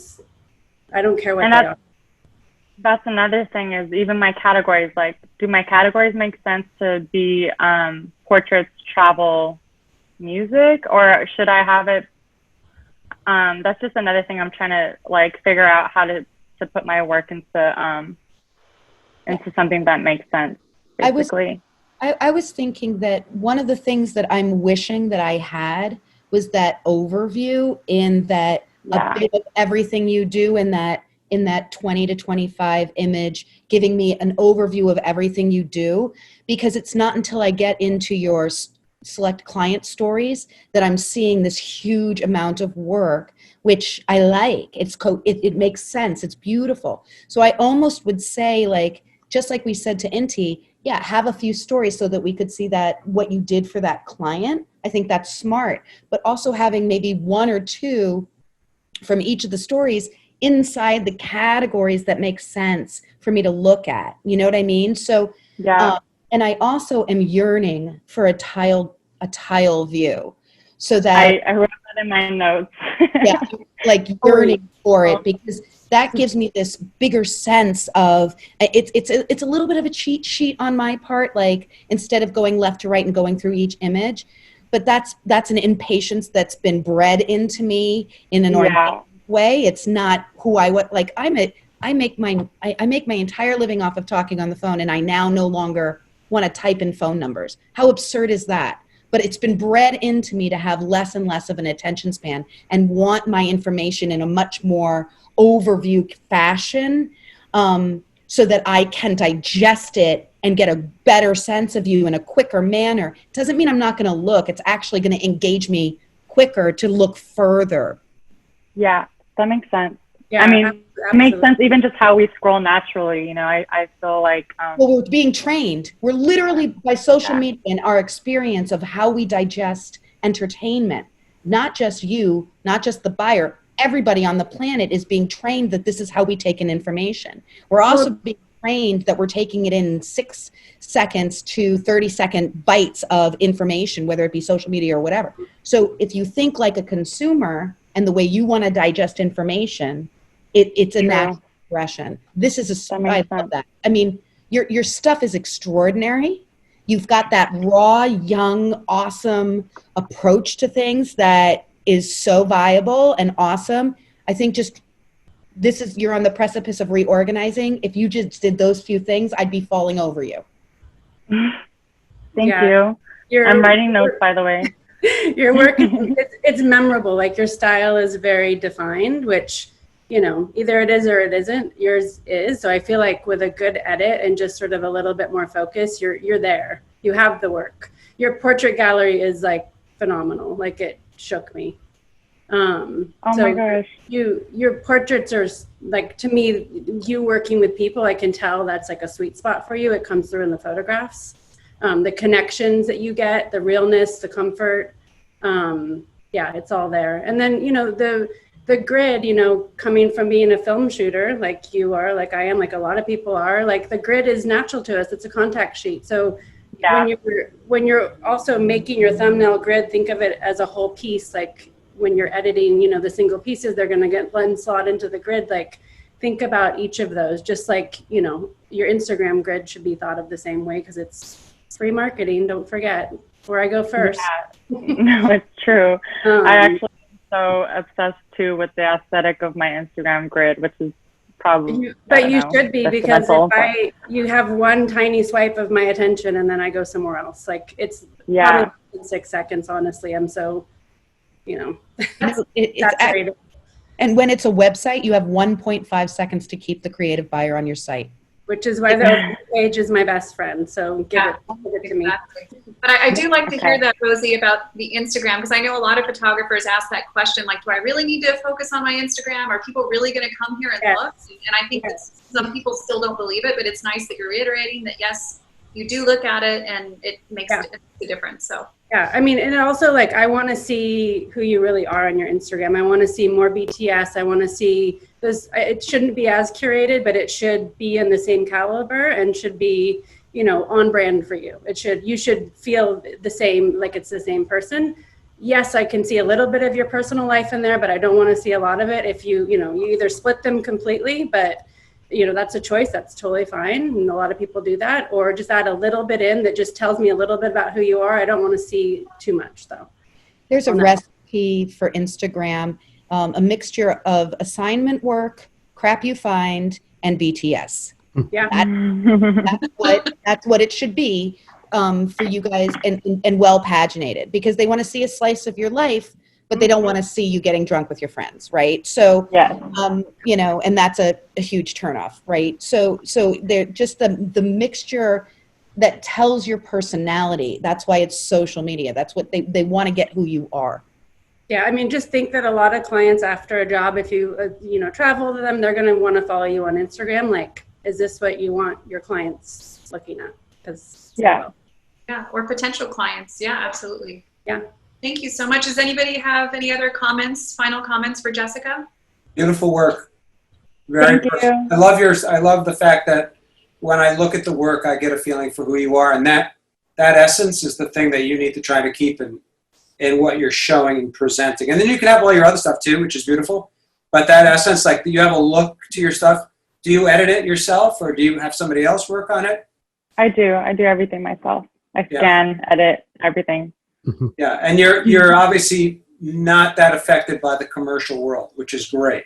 I don't care what they are. That's another thing is even my categories, like, do my categories make sense to be portraits, travel, music, or should I have it? That's just another thing I'm trying to like figure out how to put my work into something that makes sense, basically. I was thinking that one of the things that I'm wishing that I had was that overview in that a bit of everything you do in that 20 to 25 image, giving me an overview of everything you do, because it's not until I get into your select client stories that I'm seeing this huge amount of work, which I like. It makes sense. It's beautiful. So I almost would say, like, just like we said to Inti, yeah, have a few stories so that we could see that what you did for that client. I think that's smart. But also having maybe 1 or 2 from each of the stories inside the categories that make sense for me to look at. You know what I mean? So, and I also am yearning for a tile view, so that I wrote that in my notes. Yeah, like yearning for it, because that gives me this bigger sense of it's a little bit of a cheat sheet on my part. Like, instead of going left to right and going through each image, but that's an impatience that's been bred into me in an organic way. It's not who I make my entire living off of talking on the phone, and I now no longer want to type in phone numbers. How absurd is that? But it's been bred into me to have less and less of an attention span and want my information in a much more overview fashion, so that I can digest it and get a better sense of you in a quicker manner. It doesn't mean I'm not going to look. It's actually going to engage me quicker to look further. Yeah, that makes sense. Yeah, I mean, absolutely. it makes sense even just how we scroll naturally. You know, I feel like... well, we're being trained. We're literally, by social media and our experience of how we digest entertainment, not just you, not just the buyer, everybody on the planet is being trained that this is how we take in information. We're also being trained that we're taking it in 6 seconds to 30-second bites of information, whether it be social media or whatever. So if you think like a consumer and the way you want to digest information, it's a natural progression. This is I love that. I mean, your stuff is extraordinary. You've got that raw, young, awesome approach to things that is so viable and awesome. I think just you're on the precipice of reorganizing. If you just did those few things, I'd be falling over you. Thank you. I'm writing notes, by the way. Your work, it's memorable. Like your style is very defined, which, you know, either it is or it isn't. Yours is. So I feel like with a good edit and just sort of a little bit more focus, you're there. You have the work. Your portrait gallery is like phenomenal. Like it shook me. Oh my gosh. Your portraits are like, to me, you working with people, I can tell that's like a sweet spot for you. It comes through in the photographs. The connections that you get, the realness, the comfort. Yeah, it's all there. And then, you know, the grid, you know, coming from being a film shooter, like you are, like I am, like a lot of people are, like the grid is natural to us. It's a contact sheet. So when you're also making your thumbnail grid, think of it as a whole piece. Like when you're editing, you know, the single pieces, they're going to get one slot into the grid. Like think about each of those, just like, you know, your Instagram grid should be thought of the same way, because it's free marketing. Don't forget where I go first. Yeah. No, it's true. I actually am so obsessed too with the aesthetic of my Instagram grid, which is probably. But you should be, because if you have one tiny swipe of my attention and then I go somewhere else, like it's probably in 6 seconds. Honestly, I'm so, you know, saturated. And when it's a website, you have 1.5 seconds to keep the creative buyer on your site. Which is why the page is my best friend. So give it to me. But I do like to hear that, Rosie, about the Instagram, because I know a lot of photographers ask that question, like, do I really need to focus on my Instagram? Are people really going to come here and look? And I think that some people still don't believe it, but it's nice that you're reiterating that, yes, you do look at it and it makes a difference. So. Yeah, I mean, and also, like, I want to see who you really are on your Instagram. I want to see more BTS. I want to see this. It shouldn't be as curated, but it should be in the same caliber and should be, you know, on brand for you. You should feel the same, like it's the same person. Yes, I can see a little bit of your personal life in there, but I don't want to see a lot of it. If you either split them completely, but you know, that's a choice. That's totally fine. And a lot of people do that, or just add a little bit in that just tells me a little bit about who you are. I don't want to see too much though. There's a recipe for Instagram, a mixture of assignment work, crap you find, and BTS. Yeah. That's what it should be for you guys, and well paginated, because they want to see a slice of your life, but they don't want to see you getting drunk with your friends, right? So, you know, and that's a huge turnoff, right? So they're just the mixture that tells your personality. That's why it's social media. That's what they want to get who you are. Yeah, I mean, just think that a lot of clients after a job, if you travel to them, they're going to want to follow you on Instagram. Like, is this what you want your clients looking at? Yeah, or potential clients. Yeah, absolutely. Yeah. Thank you so much. Does anybody have any other comments, final comments for Jessica? Beautiful work. Very personal. I love yours. I love the fact that when I look at the work, I get a feeling for who you are. And that essence is the thing that you need to try to keep in what you're showing and presenting. And then you can have all your other stuff too, which is beautiful. But that essence, like you have a look to your stuff. Do you edit it yourself, or do you have somebody else work on it? I do. I do everything myself. I scan, edit, everything. Yeah, and you're obviously not that affected by the commercial world, which is great.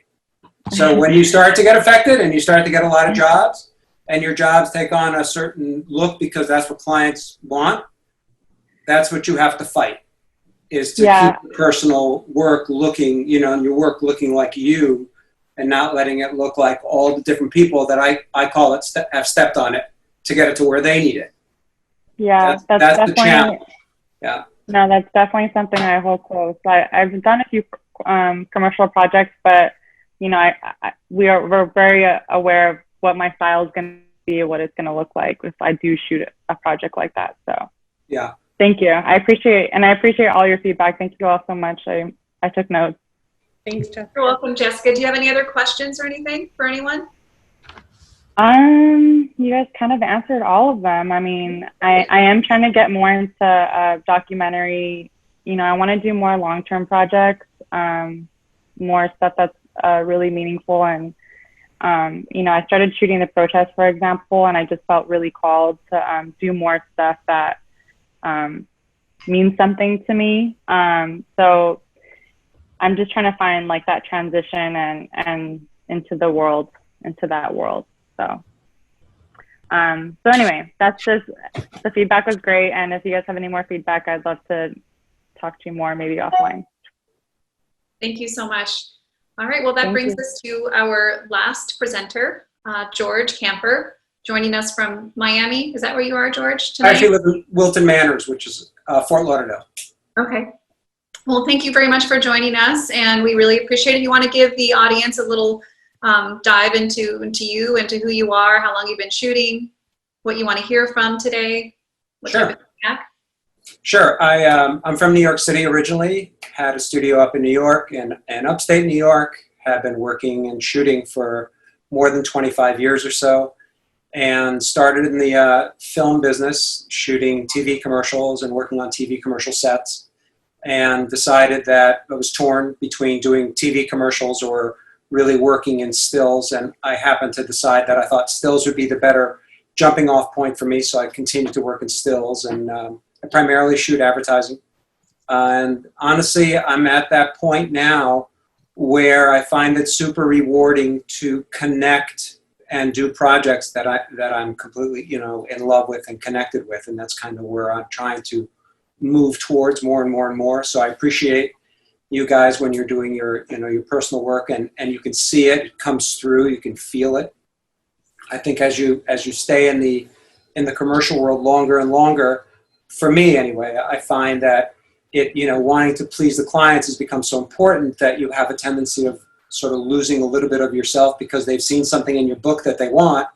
So when you start to get affected and you start to get a lot of jobs, and your jobs take on a certain look because that's what clients want, that's what you have to fight, is to keep personal work looking, you know, and your work looking like you, and not letting it look like all the different people that I call it have stepped on it to get it to where they need it. Yeah, that's the challenge. Yeah. No, that's definitely something I hold close. I've done a few commercial projects, but you know, we're very aware of what my style is going to be, what it's going to look like if I do shoot a project like that. So yeah, thank you. I appreciate all your feedback. Thank you all so much. I took notes. Thanks, Jessica. You're welcome, Jessica. Do you have any other questions or anything for anyone? You guys kind of answered all of them. I mean, I am trying to get more into documentary. You know, I want to do more long-term projects, more stuff that's really meaningful. And, you know, I started shooting the protest, for example, and I just felt really called to do more stuff that means something to me. So I'm just trying to find like that transition and into the world, into that world. So anyway, that's just, the feedback was great. And if you guys have any more feedback, I'd love to talk to you more, maybe offline. Thank you so much. All right, well, that brings us to our last presenter, George Camper, joining us from Miami. Is that where you are, George, tonight? I actually live in Wilton Manors, which is Fort Lauderdale. Okay. Well, thank you very much for joining us, and we really appreciate it. You want to give the audience a little dive into you, into who you are, how long you've been shooting, what you want to hear from today? Sure. Sure. I'm from New York City originally, had a studio up in New York and upstate New York, have been working and shooting for more than 25 years or so, and started in the film business, shooting TV commercials and working on TV commercial sets, and decided that I was torn between doing TV commercials or really working in stills, and I happened to decide that I thought stills would be the better jumping off point for me, so I continued to work in stills, and I primarily shoot advertising. And honestly, I'm at that point now where I find it super rewarding to connect and do projects that I'm completely, you know, in love with and connected with, and that's kind of where I'm trying to move towards more and more and more. So I appreciate you guys when you're doing your, you know, your personal work, and you can see it, it comes through, you can feel it. I think as you stay in the commercial world longer and longer, for me anyway, I find that it, you know, wanting to please the clients has become so important that you have a tendency of sort of losing a little bit of yourself because they've seen something in your book that they want,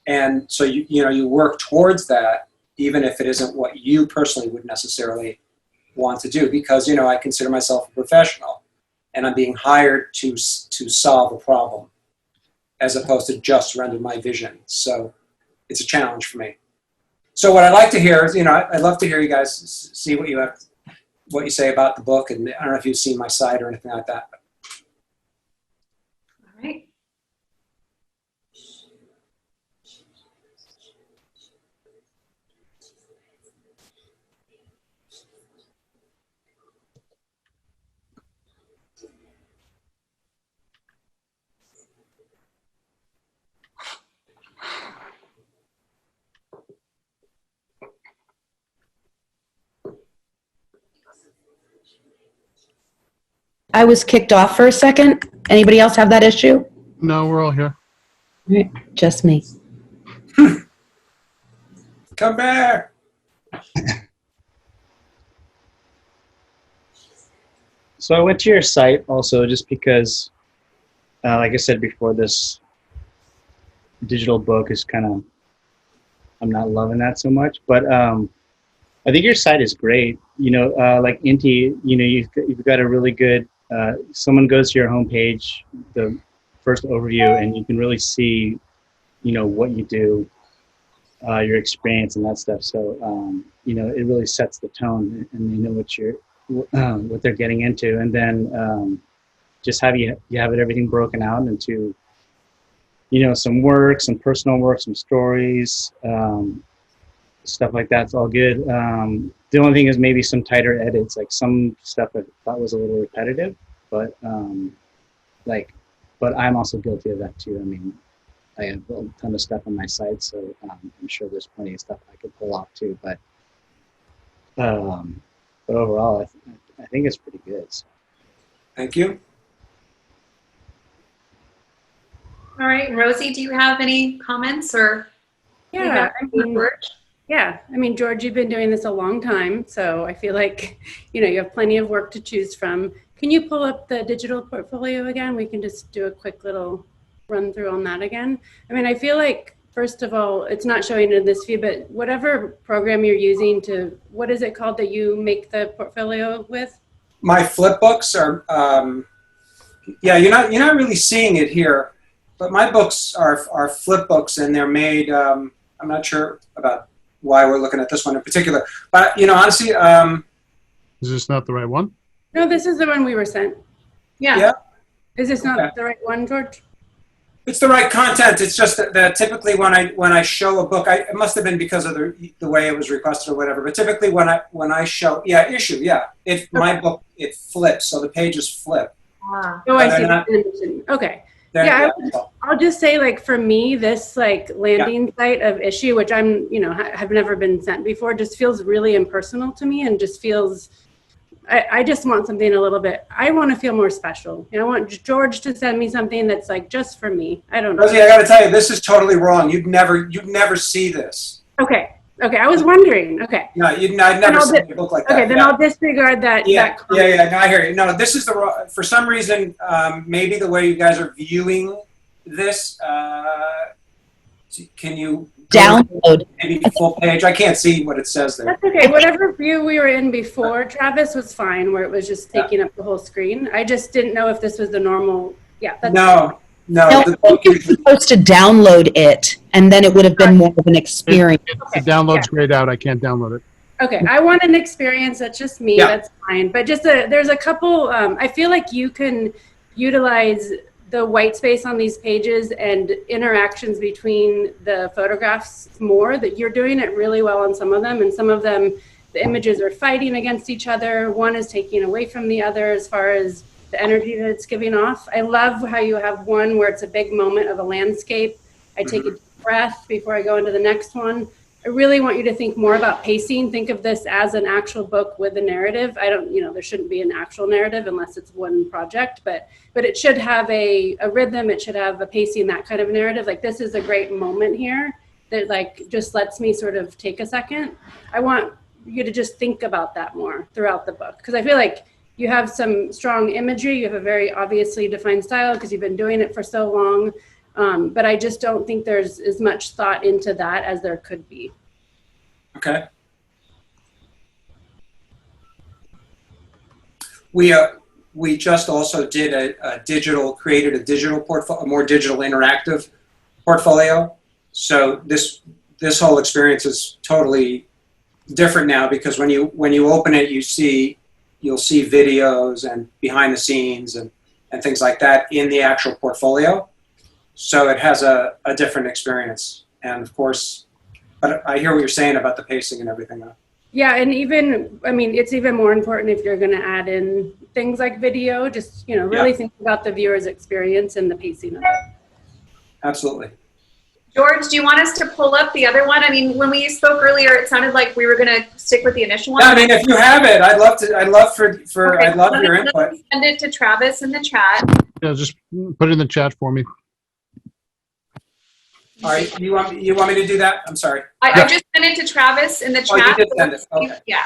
and so you work towards that even if it isn't what you personally would necessarily want to do, because, you know, I consider myself a professional and I'm being hired to solve a problem as opposed to just render my vision. So it's a challenge for me. So what I'd like to hear is, you know, I'd love to hear you guys see what you say about the book, and I don't know if you've seen my site or anything like that. All right. I was kicked off for a second. Anybody else have that issue? No, we're all here. Right, just me. Come back. So I went to your site also just because, like I said before, this digital book is kind of, I'm not loving that so much, but I think your site is great. You know, like Inti, you know, you've got a really good, someone goes to your homepage, the first overview, and you can really see, you know, what you do, your experience and that stuff. So, you know, it really sets the tone, and they know what they're getting into. And then just have you have everything broken out into, you know, some work, some personal work, some stories, stuff like that's all good. The only thing is maybe some tighter edits, like some stuff I thought was a little repetitive, but but I'm also guilty of that too. I mean, I have a ton of stuff on my site, so I'm sure there's plenty of stuff I could pull off too. But overall, I think it's pretty good. So. Thank you. All right, Rosie, do you have any comments or? Yeah, I mean, George, you've been doing this a long time, so I feel like, you know, you have plenty of work to choose from. Can you pull up the digital portfolio again? We can just do a quick little run through on that again. I mean, I feel like, first of all, it's not showing in this view, but whatever program you're using to, what is it called that you make the portfolio with? My flip books are, yeah, you're not really seeing it here. but my books are flip books, and they're made. I'm not sure about why we're looking at this one in particular, but honestly, Is this not the right one? No, this is the one we were sent. Yeah. yeah. Is this not Okay. the right one, George? It's the right content. It's just that typically when I show a book, it must have been because of the way it was requested or whatever. But typically when I show issue, if my book, it flips, so the pages flip. Ah. Oh, I see. Not, Okay. yeah, Yeah, I'll just say, like, for me, this like landing site of issue, which I'm, have never been sent before, just feels really impersonal to me, and just feels. I just want something a little bit. I want to feel more special. I want George to send me something that's like just for me. I don't know. Rosie, I got to tell you, this is totally wrong. You'd never see this. Okay. I was wondering. Okay. No, I'd never see a book like that. Okay, then I'll disregard that. Yeah. No, I hear you. No, this is for some reason, maybe the way you guys are viewing this. Can you download maybe full page? I can't see what it says there. That's okay. Whatever view we were in before, Travis, was fine, where it was just taking up the whole screen. I just didn't know if this was the normal. Yeah. No. No, The I book think you're supposed to download it, and then it would have been more of an experience. It downloads grayed out. I can't download it. Okay, I want an experience. That's just me. Yeah. That's fine. But just there's a couple. I feel like you can utilize the white space on these pages and interactions between the photographs more. That you're doing it really well on some of them, and some of them, the images are fighting against each other. One is taking away from the other as far as the energy that it's giving off. I love how you have one where it's a big moment of a landscape. I take a deep breath before I go into the next one. I really want you to think more about pacing. Think of this as an actual book with a narrative. I don't, there shouldn't be an actual narrative unless it's one project, but it should have a rhythm. It should have a pacing, that kind of narrative. Like, this is a great moment here that like just lets me sort of take a second. I want you to just think about that more throughout the book, because I feel like you have some strong imagery. You have a very obviously defined style because you've been doing it for so long. But I just don't think there's as much thought into that as there could be. Okay. We just also did created a digital portfolio, a more digital interactive portfolio. So this whole experience is totally different now, because when you open it, you'll see videos and behind the scenes and things like that in the actual portfolio. So it has a different experience. And of course, but I hear what you're saying about the pacing and everything. Yeah, and it's even more important if you're going to add in things like video, just, really think about the viewer's experience and the pacing of it. Absolutely. George, do you want us to pull up the other one? I mean, when we spoke earlier, it sounded like we were going to stick with the initial one. Yeah, I mean, if you have it, I'd love your input. Let me send it to Travis in the chat. Yeah, just put it in the chat for me. All right, you want me to do that? I'm sorry. I just sent it to Travis in the chat. Oh, you did send it. Okay. Yeah.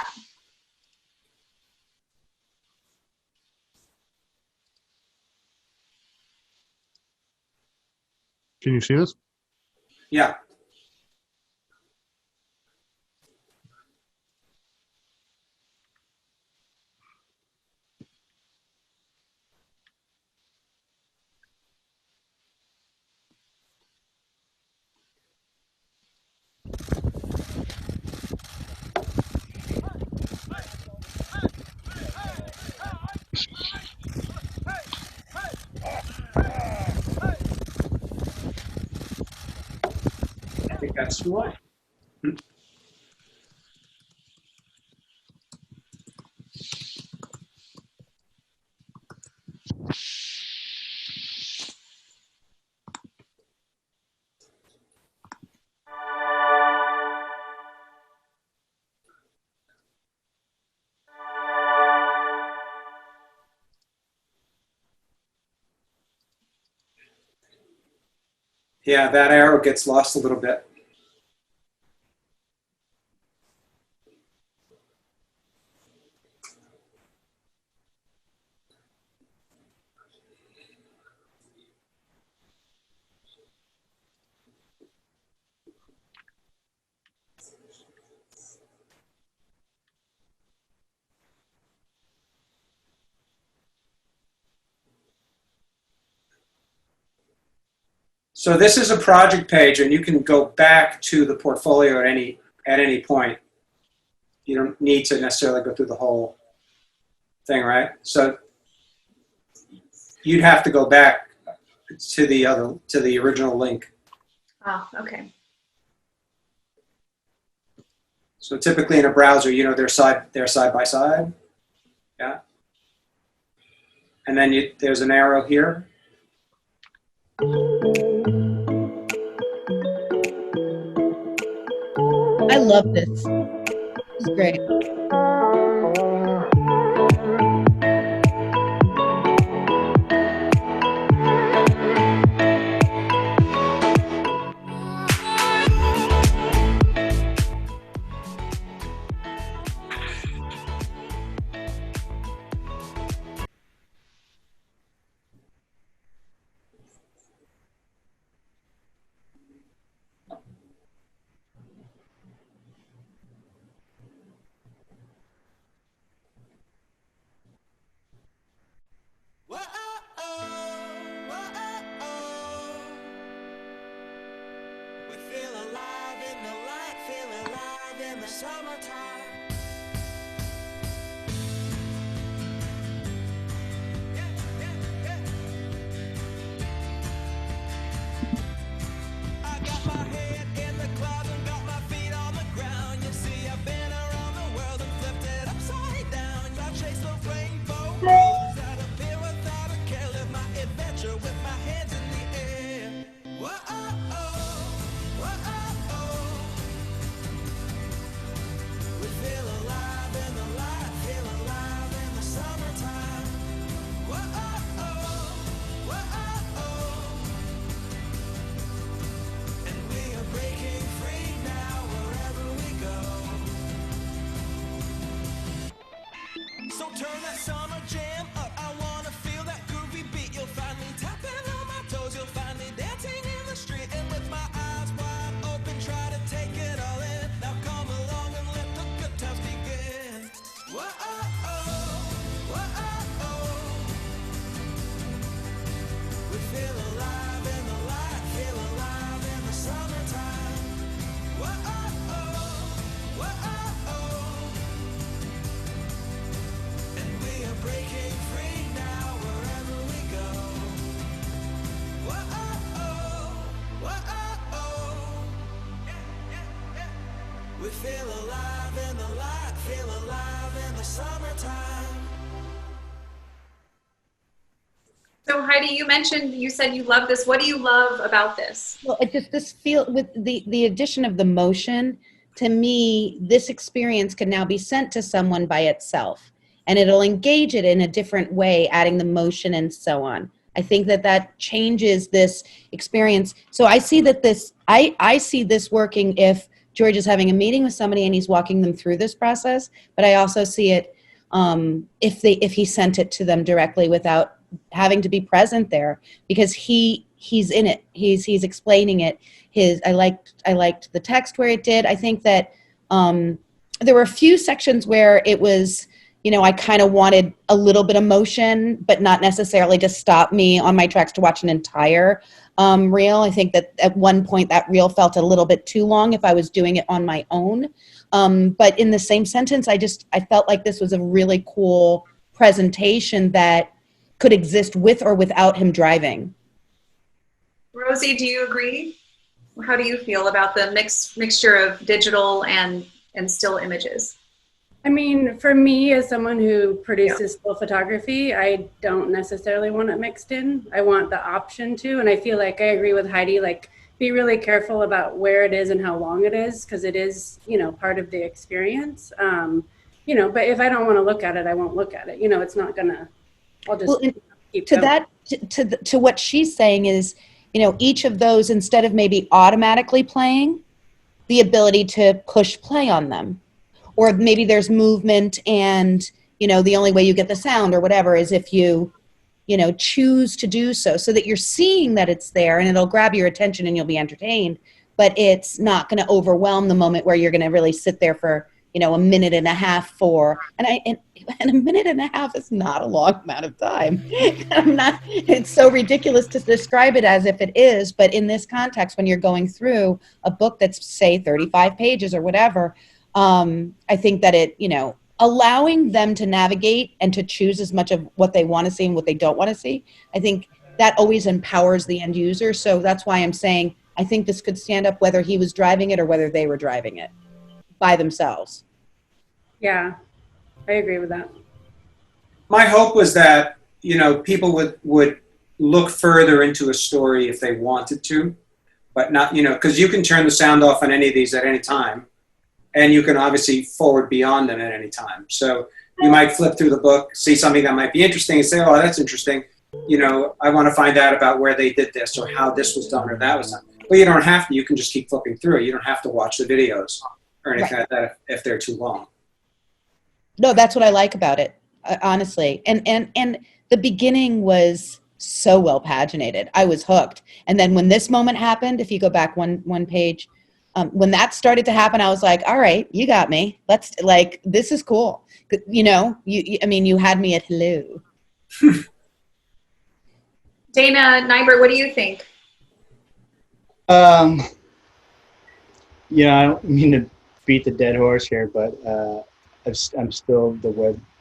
Can you see this? Yeah. I think that's what. Yeah, that arrow gets lost a little bit. So this is a project page, and you can go back to the portfolio at any point. You don't need to necessarily go through the whole thing, right? So you'd have to go back to the original link. Oh, okay. So typically in a browser, they're side by side. Yeah. And then there's an arrow here. I love this. This is great. So turn that summer jam up. I wanna feel that groovy beat. You'll find me tapping on my toes. You'll find me dancing in the street. And with my eyes wide open, try to take it all in. Now come along and let the good times begin. Whoa-oh-oh, whoa-oh-oh. We feel alive in the light, feel alive in the summertime. Whoa-oh-oh, whoa-oh-oh. Breaking free now wherever we go. Whoa-oh-oh, whoa-oh-oh. We feel alive in the light, feel alive in the summertime. So Heidi, you said you love this. What do you love about this? Well, it just this feel with the addition of the motion. To me, this experience can now be sent to someone by itself. And it'll engage it in a different way, adding the motion and so on. I think that changes this experience. So I see that I see this working if George is having a meeting with somebody and he's walking them through this process. But I also see it if he sent it to them directly without having to be present there, because he's in it. He's explaining it. I liked the text where it did. I think that there were a few sections where it was, I kind of wanted a little bit of motion, but not necessarily to stop me on my tracks to watch an entire reel. I think that at one point that reel felt a little bit too long if I was doing it on my own. But in the same sentence, I felt like this was a really cool presentation that could exist with or without him driving. Rosie, do you agree? How do you feel about the mixture of digital and still images? I mean, for me, as someone who produces still photography, I don't necessarily want it mixed in. I want the option to, and I feel like I agree with Heidi, like be really careful about where it is and how long it is, because it is, part of the experience. But if I don't want to look at it, I won't look at it. It's not gonna, I'll just keep going. To what she's saying is, each of those, instead of maybe automatically playing, the ability to push play on them. Or maybe there's movement and, the only way you get the sound or whatever is if you, choose to do so that you're seeing that it's there and it'll grab your attention and you'll be entertained, but it's not going to overwhelm the moment where you're going to really sit there for a minute and a half for, and a minute and a half is not a long amount of time. It's so ridiculous to describe it as if it is, but in this context, when you're going through a book that's, say, 35 pages or whatever, I think that it, allowing them to navigate and to choose as much of what they want to see and what they don't want to see, I think that always empowers the end user. So that's why I'm saying I think this could stand up whether he was driving it or whether they were driving it by themselves. Yeah, I agree with that. My hope was that, people would look further into a story if they wanted to, but not, because you can turn the sound off on any of these at any time, and you can obviously forward beyond them at any time. So you might flip through the book, see something that might be interesting, and say, oh, that's interesting. I want to find out about where they did this or how this was done or that was done. But you don't have to. You can just keep flipping through it. You don't have to watch the videos or anything like that if they're too long. No, that's what I like about it, honestly. And the beginning was so well paginated. I was hooked. And then when this moment happened, if you go back one page, when that started to happen, I was like, all right, you got me. This is cool. You had me at hello. Dana Nybert, what do you think? I don't mean to beat the dead horse here, but I'm still the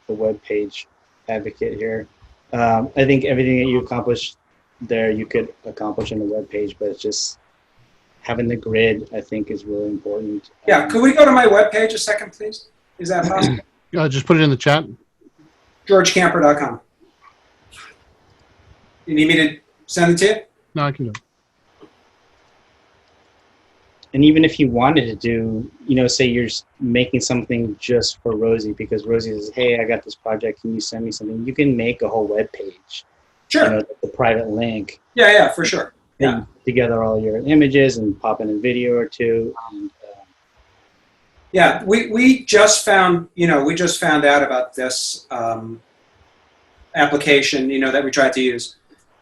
web page advocate here. I think everything that you accomplished there, you could accomplish on the web page, but it's just having the grid, I think, is really important. Yeah, could we go to my webpage a second, please? Is that possible? Just put it in the chat. GeorgeCamper.com. You need me to send it to you? No, I can do it. And even if you wanted to do, say you're making something just for Rosie, because Rosie says, hey, I got this project, can you send me something? You can make a whole web page. Sure. The private link. Yeah, for sure. Yeah. Together all your images and pop in a video or two. And, yeah, we just found out about this application, that we tried to use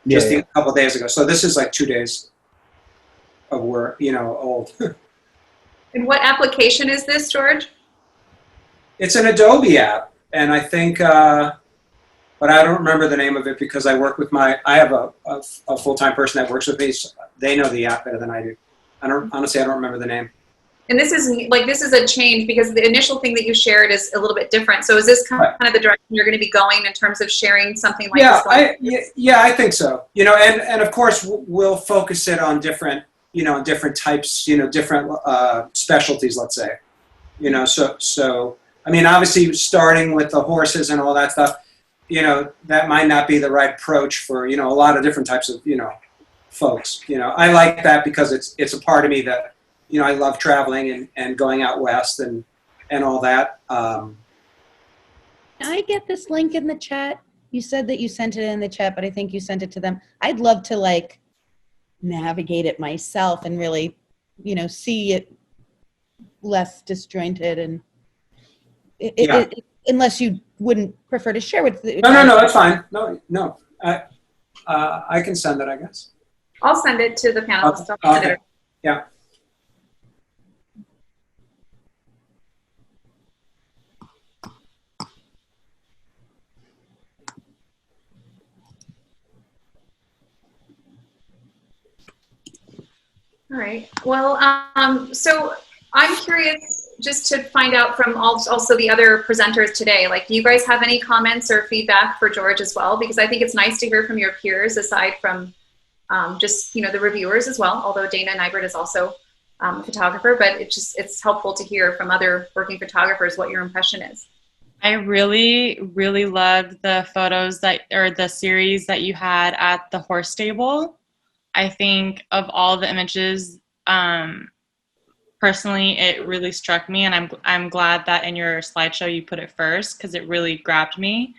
just a couple of days ago. So this is like 2 days of work, old. And what application is this, George? It's an Adobe app, and I think, but I don't remember the name of it because I work with I have a full-time person that works with me. So they know the app better than I do. Honestly, I don't remember the name. And this is a change because the initial thing that you shared is a little bit different. So is this kind of the direction you're going to be going in terms of sharing something like this? I think so. And of course we'll focus it on different, different types, different specialties, let's say. So I mean, obviously starting with the horses and all that stuff, that might not be the right approach for, a lot of different types of, folks. I like that because it's a part of me that, I love traveling and going out west and all that. Can I get this link in the chat? You said that you sent it in the chat, but I think you sent it to them. I'd love to navigate it myself and really, see it less disjointed and unless you wouldn't prefer to share with. No, that's fine. No. I can send it, I guess. I'll send it to the panelists. Okay. Yeah. All right. Well, so I'm curious just to find out from also the other presenters today, do you guys have any comments or feedback for George as well? Because I think it's nice to hear from your peers aside from just, the reviewers as well, although Dana Nybert is also a photographer, but it's helpful to hear from other working photographers what your impression is. I really, really loved the photos or the series that you had at the horse stable. I think of all the images, personally, it really struck me, and I'm glad that in your slideshow you put it first because it really grabbed me.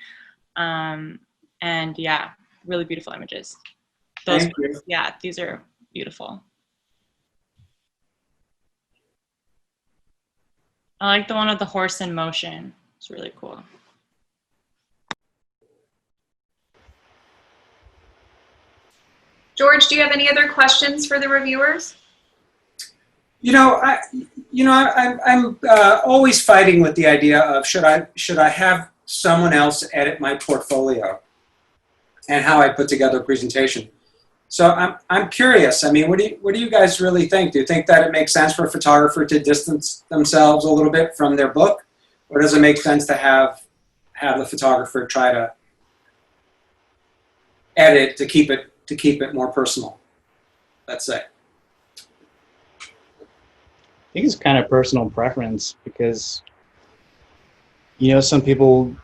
And yeah, really beautiful images. Thank you. Yeah, these are beautiful. I like the one with the horse in motion. It's really cool. George, do you have any other questions for the reviewers? I'm always fighting with the idea of should I have someone else edit my portfolio and how I put together a presentation. So I'm curious. I mean, what do you guys really think? Do you think that it makes sense for a photographer to distance themselves a little bit from their book, or does it make sense to have the photographer try to edit to keep it more personal? Let's say. I think it's kind of personal preference because, some people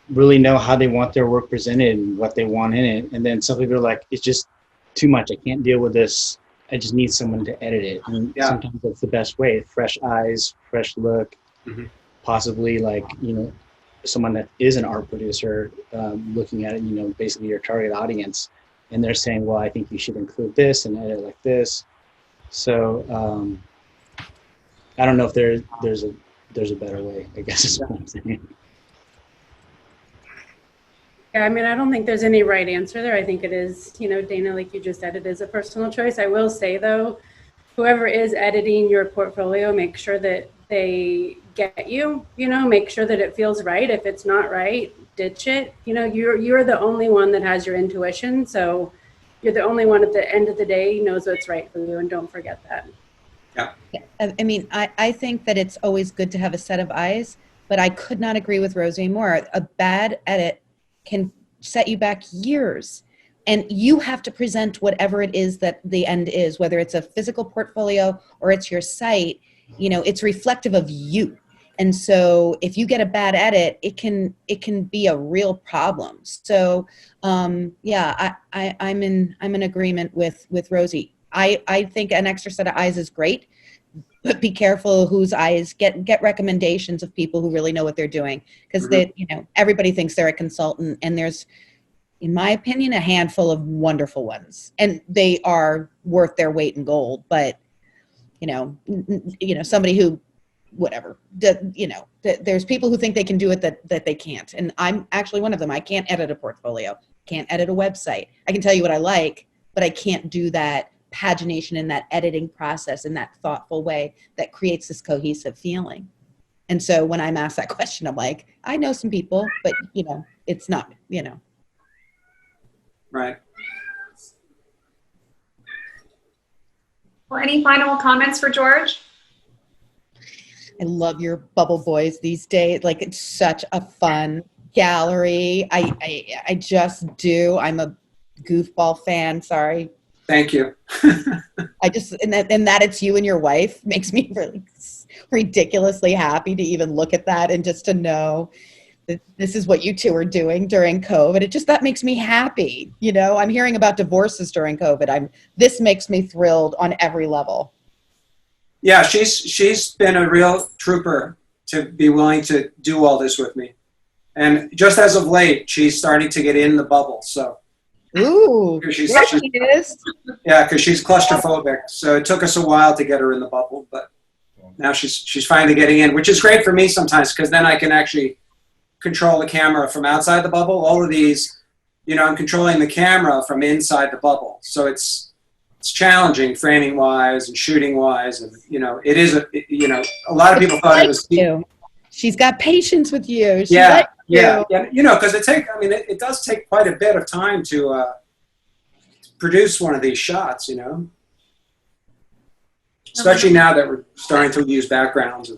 really know how they want their work presented and what they want in it. And then some people are like, it's just too much. I can't deal with this. I just need someone to edit it. And sometimes that's the best way. Fresh eyes, fresh look, possibly someone that is an art producer looking at it, basically your target audience. And they're saying, well, I think you should include this and edit like this. So I don't know if there's a better way, I guess is what I'm saying. Yeah, I mean, I don't think there's any right answer there. I think it is, Dana, like you just said, it is a personal choice. I will say, though, whoever is editing your portfolio, make sure that they get you, make sure that it feels right. If it's not right, ditch it. You're the only one that has your intuition. So you're the only one at the end of the day knows what's right for you, and don't forget that. Yeah. I mean, I think that it's always good to have a set of eyes, but I could not agree with Rosie more. A bad edit can set you back years, and you have to present whatever it is that the end is, whether it's a physical portfolio or it's your site, it's reflective of you. And so if you get a bad edit, it can be a real problem. So I'm in agreement with Rosie. I think an extra set of eyes is great, but be careful whose eyes. Get recommendations of people who really know what they're doing, because everybody thinks they're a consultant, and there's, in my opinion, a handful of wonderful ones, and they are worth their weight in gold. But somebody who, whatever, there's people who think they can do it that they can't, and I'm actually one of them. I can't edit a portfolio, can't edit a website. I can tell you what I like, but I can't do that pagination in that editing process in that thoughtful way that creates this cohesive feeling. And so when I'm asked that question, I'm like, I know some people, but it's not, Right. Well, any final comments for George? I love your bubble boys these days. Like, it's such a fun gallery. I just do. I'm a goofball fan. Sorry. Thank you. I just, and that it's you and your wife makes me really ridiculously happy to even look at that and just to know that this is what you two are doing during COVID. That makes me happy. I'm hearing about divorces during COVID. This makes me thrilled on every level. Yeah, she's been a real trooper to be willing to do all this with me. And just as of late, she's starting to get in the bubble. So. Ooh, there she is. Yeah, because she's claustrophobic. So it took us a while to get her in the bubble, but now she's finally getting in, which is great for me sometimes, because then I can actually control the camera from outside the bubble. All of these, I'm controlling the camera from inside the bubble. So it's challenging framing wise and shooting wise, and it is a lot of people thought it was. She's got patience with you. Yeah, because it does take quite a bit of time to produce one of these shots, especially now that we're starting to use backgrounds.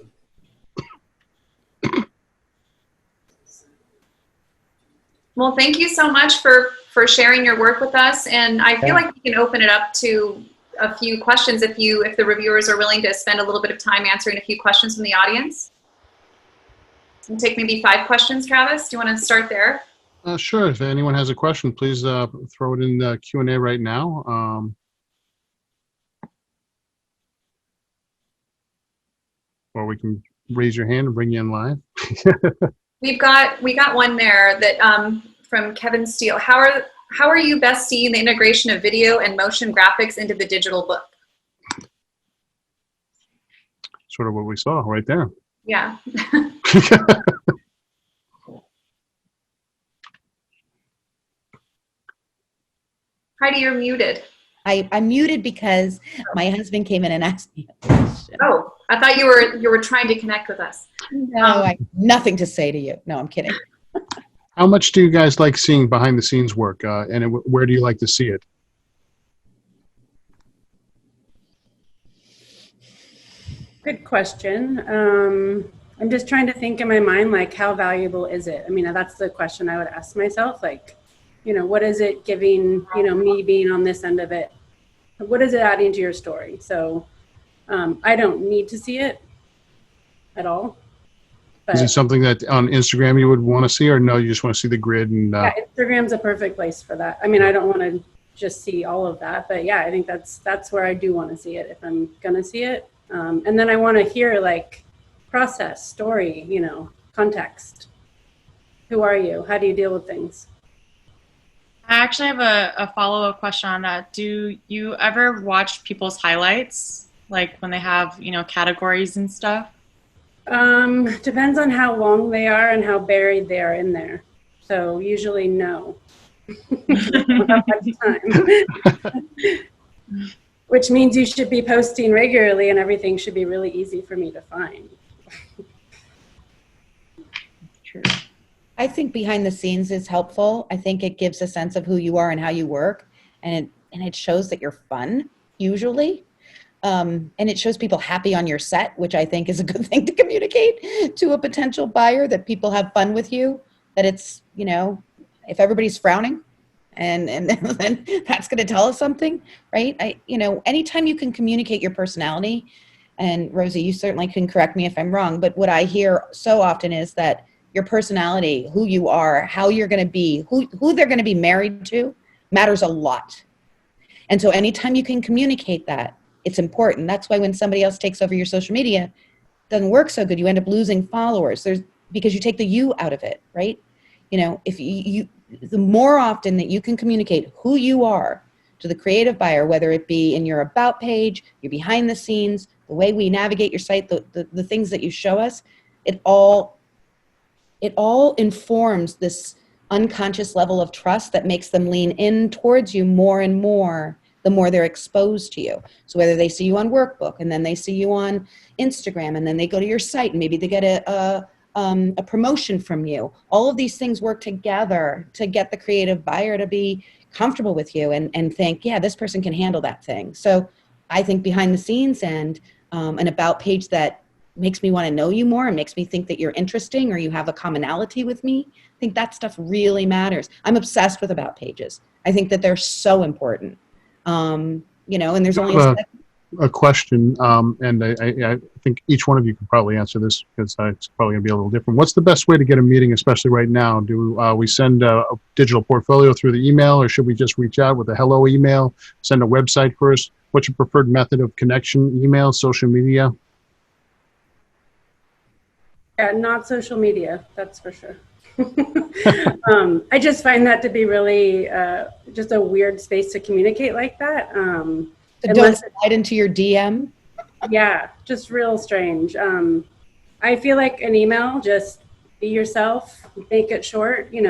Well, thank you so much for sharing your work with us, and I feel like we can open it up to a few questions if the reviewers are willing to spend a little bit of time answering a few questions from the audience. We'll take maybe 5 questions. Travis, do you want to start there? Sure. If anyone has a question, please throw it in the Q&A right now. Or we can raise your hand and bring you in live. We got one there that from Kevin Steele. How are you best seeing the integration of video and motion graphics into the digital book? Sort of what we saw right there. Yeah. Heidi, you're muted. I muted because my husband came in and asked me a question. Oh, I thought you were trying to connect with us. No, I have nothing to say to you. No, I'm kidding. How much do you guys like seeing behind the scenes work, and where do you like to see it? Good question. I'm just trying to think in my mind, like, how valuable is it? I mean, that's the question I would ask myself. Like, what is it giving, me being on this end of it? What is it adding to your story? So I don't need to see it at all. But Is it something that on Instagram you would want to see, or no, you just want to see the grid? And yeah, Instagram's a perfect place for that. I mean, I don't want to just see all of that, but yeah, I think that's where I do want to see it if I'm gonna see it. And then I want to hear like process, story, context. Who are you? How do you deal with things? I actually have a follow-up question on that. Do you ever watch people's highlights, like when they have, categories and stuff? Depends on how long they are and how buried they are in there. So usually no. I don't have much time. Which means you should be posting regularly and everything should be really easy for me to find. True. I think behind the scenes is helpful. I think it gives a sense of who you are and how you work, and it shows that you're fun usually, and it shows people happy on your set, which I think is a good thing to communicate to a potential buyer, that people have fun with you. That it's if everybody's frowning, and then that's going to tell us something, right? Anytime you can communicate your personality, and Rosie, you certainly can correct me if I'm wrong, but what I hear so often is that your personality, who you are, how you're going to be, who they're going to be married to, matters a lot. And so anytime you can communicate that, it's important. That's why when somebody else takes over your social media, it doesn't work so good. You end up losing followers. Because you take the you out of it, right? If the more often that you can communicate who you are to the creative buyer, whether it be in your about page, your behind the scenes, the way we navigate your site, the things that you show us, it all informs this unconscious level of trust that makes them lean in towards you more and more the more they're exposed to you. So whether they see you on Workbook, and then they see you on Instagram, and then they go to your site and maybe they get a promotion from you, all of these things work together to get the creative buyer to be comfortable with you and think, yeah, this person can handle that thing. So I think behind the scenes and an about page that makes me want to know you more and makes me think that you're interesting or you have a commonality with me, I think that stuff really matters. I'm obsessed with about pages. I think that they're so important. And there's only a question, and I think each one of you could probably answer this because it's probably going to be a little different. What's the best way to get a meeting, especially right now? Do we send a digital portfolio through the email, or should we just reach out with a hello email, send a website first? What's your preferred method of connection? Email, social media? Yeah, not social media, that's for sure. I just find that to be really just a weird space to communicate like that. So don't slide into your DM. Yeah, just real strange. I feel like an email, just be yourself, make it short, you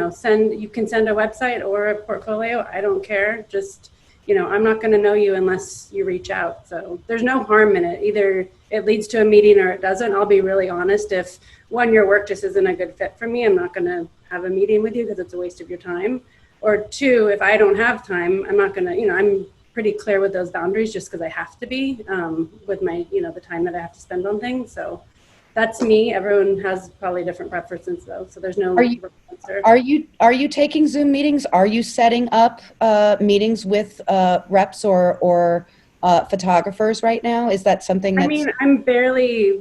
can send a website or a portfolio. I don't care. Just, I'm not going to know you unless you reach out. So there's no harm in it. Either it leads to a meeting or it doesn't. I'll be really honest. If one, your work just isn't a good fit for me, I'm not going to have a meeting with you because it's a waste of your time. Or two, if I don't have time, I'm not going to, I'm pretty clear with those boundaries just because I have to be with my, the time that I have to spend on things. So that's me. Everyone has probably different preferences though. So there's no answer. Are you taking Zoom meetings? Are you setting up meetings with reps or photographers right now? Is that something that's... I mean,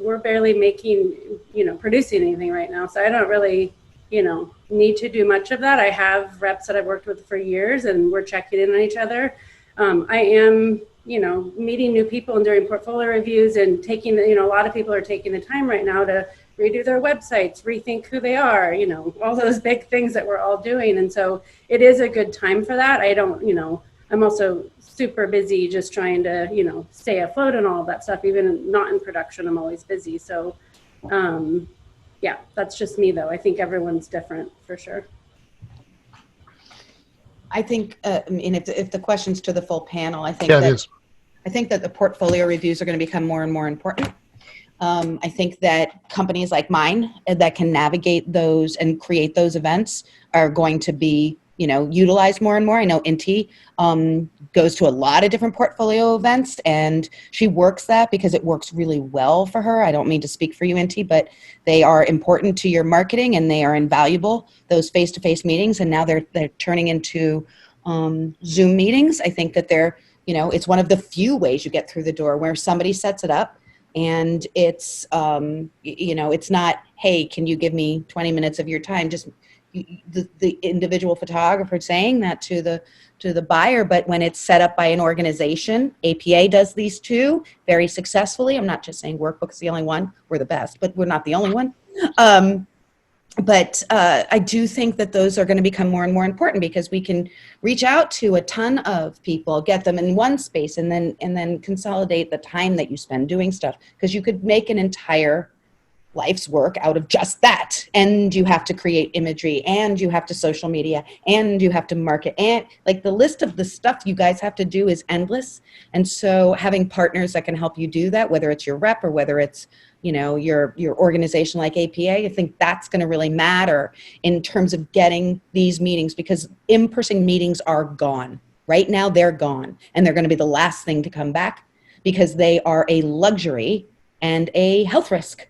we're barely making, producing anything right now. So I don't really, need to do much of that. I have reps that I've worked with for years and we're checking in on each other. I am, meeting new people and doing portfolio reviews and taking, a lot of people are taking the time right now to redo their websites, rethink who they are, all those big things that we're all doing. And so it is a good time for that. I don't, I'm also super busy just trying to, stay afloat and all of that stuff. Even not in production, I'm always busy. So, yeah, that's just me though. I think everyone's different for sure. I think, I mean, if the question's to the full panel, I think Yeah, it that is. I think that the portfolio reviews are going to become more and more important. I think that companies like mine that can navigate those and create those events are going to be, utilized more and more. I know Inti goes to a lot of different portfolio events, and she works that because it works really well for her. I don't mean to speak for you, Inti, but they are important to your marketing and they are invaluable, those face-to-face meetings. And now they're turning into Zoom meetings. I think that it's one of the few ways you get through the door where somebody sets it up. And it's, it's not, hey, can you give me 20 minutes of your time? Just the individual photographer saying that to the buyer. But when it's set up by an organization, APA does these too very successfully. I'm not just saying Workbook's the only one. We're the best, but we're not the only one. But I do think that those are going to become more and more important because we can reach out to a ton of people, get them in one space, and then consolidate the time that you spend doing stuff. Because you could make an entire life's work out of just that. And you have to create imagery, and you have to social media, and you have to market, and like the list of the stuff you guys have to do is endless. And so having partners that can help you do that, whether it's your rep or whether it's your organization like APA, I think that's going to really matter in terms of getting these meetings, because in-person meetings are gone. Right now, they're gone, and they're going to be the last thing to come back because they are a luxury and a health risk.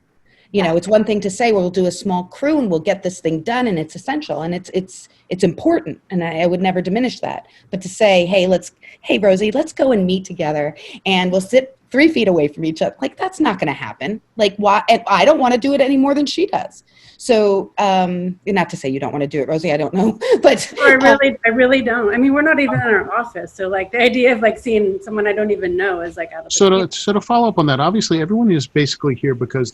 It's one thing to say, well, we'll do a small crew and we'll get this thing done, and it's essential and it's important, and I would never diminish that. But to say, hey, Rosie, let's go and meet together, and we'll sit 3 feet away from each other. Like, that's not going to happen. Like, why? And I don't want to do it any more than she does. So, not to say you don't want to do it, Rosie, I don't know, but I really don't. I mean, we're not even in our office. So like the idea of like seeing someone I don't even know is like out of So to follow up on that, obviously everyone is basically here because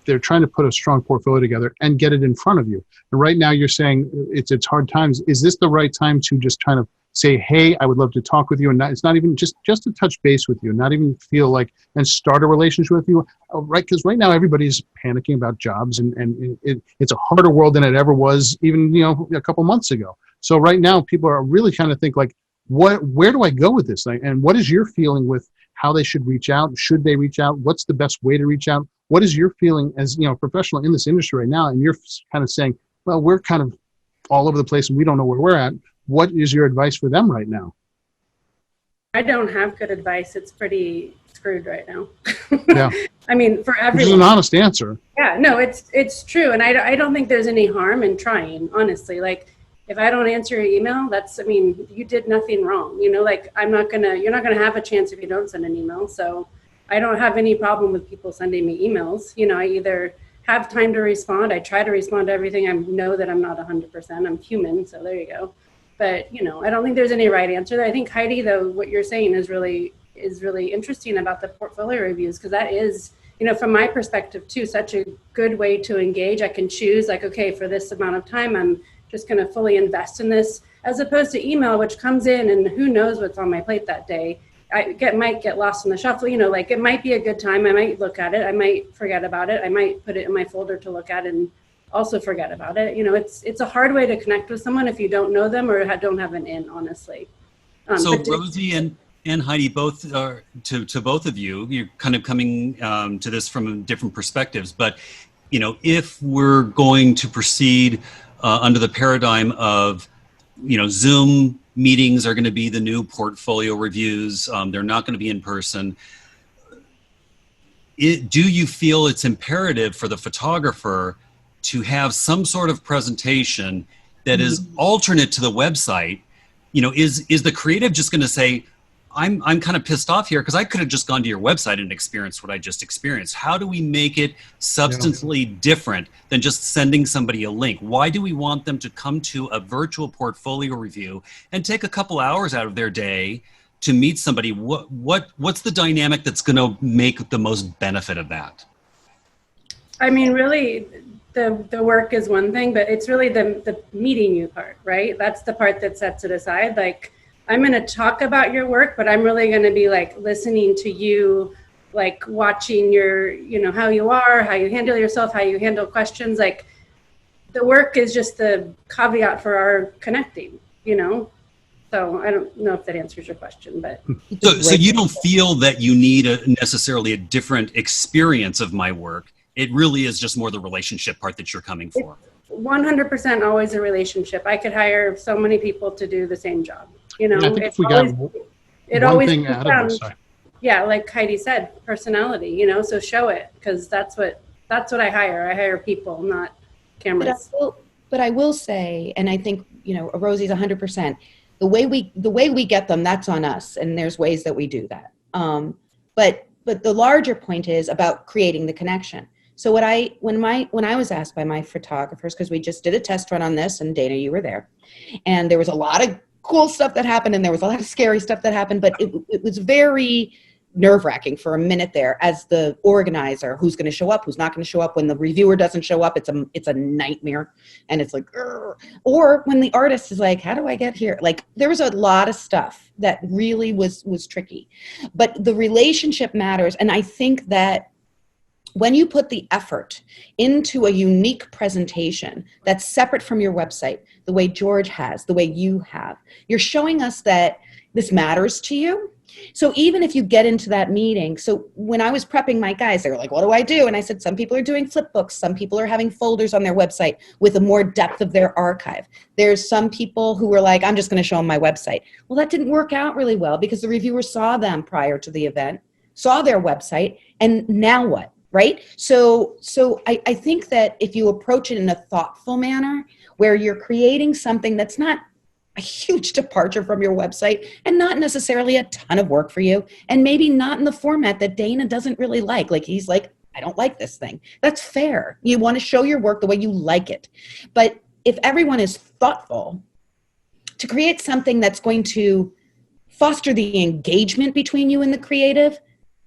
they're trying to put a strong portfolio together and get it in front of you. And right now you're saying it's hard times. Is this the right time to just kind of say, hey, I would love to talk with you, and it's not even just to touch base with you, not even feel like and start a relationship with you, right? Because right now everybody's panicking about jobs, and it's a harder world than it ever was even a couple months ago. So right now people are really kind of think like, where do I go with this? And what is your feeling with how they should reach out? Should they reach out? What's the best way to reach out? What is your feeling as a professional in this industry right now? And you're kind of saying, well, we're kind of all over the place and we don't know where we're at. What is your advice for them right now? I don't have good advice. It's pretty screwed right now. Yeah. I mean, for everyone. Which is an honest answer. Yeah, no, it's true. And I don't think there's any harm in trying, honestly. Like, if I don't answer your email, you did nothing wrong. Like, you're not going to have a chance if you don't send an email. So I don't have any problem with people sending me emails. I either have time to respond. I try to respond to everything. I know that I'm not 100%. I'm human. So there you go. But, I don't think there's any right answer there. I think, Heidi, though, what you're saying is really interesting about the portfolio reviews, because that is, from my perspective, too, such a good way to engage. I can choose, like, okay, for this amount of time, I'm just going to fully invest in this, as opposed to email, which comes in and who knows what's on my plate that day. Might get lost in the shuffle, like it might be a good time. I might look at it. I might forget about it. I might put it in my folder to look at and also forget about it. It's a hard way to connect with someone if you don't know them or don't have an in, honestly. So Rosie and Heidi, both are to both of you, you're kind of coming to this from different perspectives, but if we're going to proceed under the paradigm of, Zoom meetings are going to be the new portfolio reviews, they're not going to be in person. Do you feel it's imperative for the photographer to have some sort of presentation that is alternate to the website? Is the creative just going to say, I'm kind of pissed off here because I could have just gone to your website and experienced what I just experienced. How do we make it substantially different than just sending somebody a link? Why do we want them to come to a virtual portfolio review and take a couple hours out of their day to meet somebody? What's the dynamic that's going to make the most benefit of that? I mean, really, the work is one thing, but it's really the meeting you part, right? That's the part that sets it aside. Like, I'm going to talk about your work, but I'm really going to be like listening to you, like watching your, how you are, how you handle yourself, how you handle questions. Like, the work is just the caveat for our connecting, So I don't know if that answers your question, but. So you don't feel that you need necessarily a different experience of my work. It really is just more the relationship part that you're coming for. 100% always a relationship. I could hire so many people to do the same job. You know, Yeah, I think if we always, got it one always thing comes out of down, this, sorry. yeah, like Heidi said, personality, you know, so show it, because that's what I hire. I hire people, not cameras. But I will say, and I think, you know, Rosie's 100%, the way we get them, that's on us. And there's ways that we do that. But the larger point is about creating the connection. So when I was asked by my photographers, because we just did a test run on this, and Dana, you were there, and there was a lot of cool stuff that happened, and there was a lot of scary stuff that happened, but it was very nerve-wracking for a minute there as the organizer, who's going to show up, who's not going to show up. When the reviewer doesn't show up, it's a nightmare, and it's like, "Urgh." Or when the artist is like, how do I get here? Like, there was a lot of stuff that really was tricky, but the relationship matters. And I think that when you put the effort into a unique presentation that's separate from your website, the way George has, the way you have, you're showing us that this matters to you. So even if you get into that meeting, so when I was prepping my guys, they were like, what do I do? And I said, some people are doing flip books. Some people are having folders on their website with a more depth of their archive. There's some people who were like, I'm just going to show them my website. Well, that didn't work out really well because the reviewer saw them prior to the event, saw their website, and now what? Right? So I think that if you approach it in a thoughtful manner where you're creating something that's not a huge departure from your website and not necessarily a ton of work for you, and maybe not in the format that Dana doesn't really like. Like, he's like, I don't like this thing. That's fair. You want to show your work the way you like it. But if everyone is thoughtful to create something that's going to foster the engagement between you and the creative,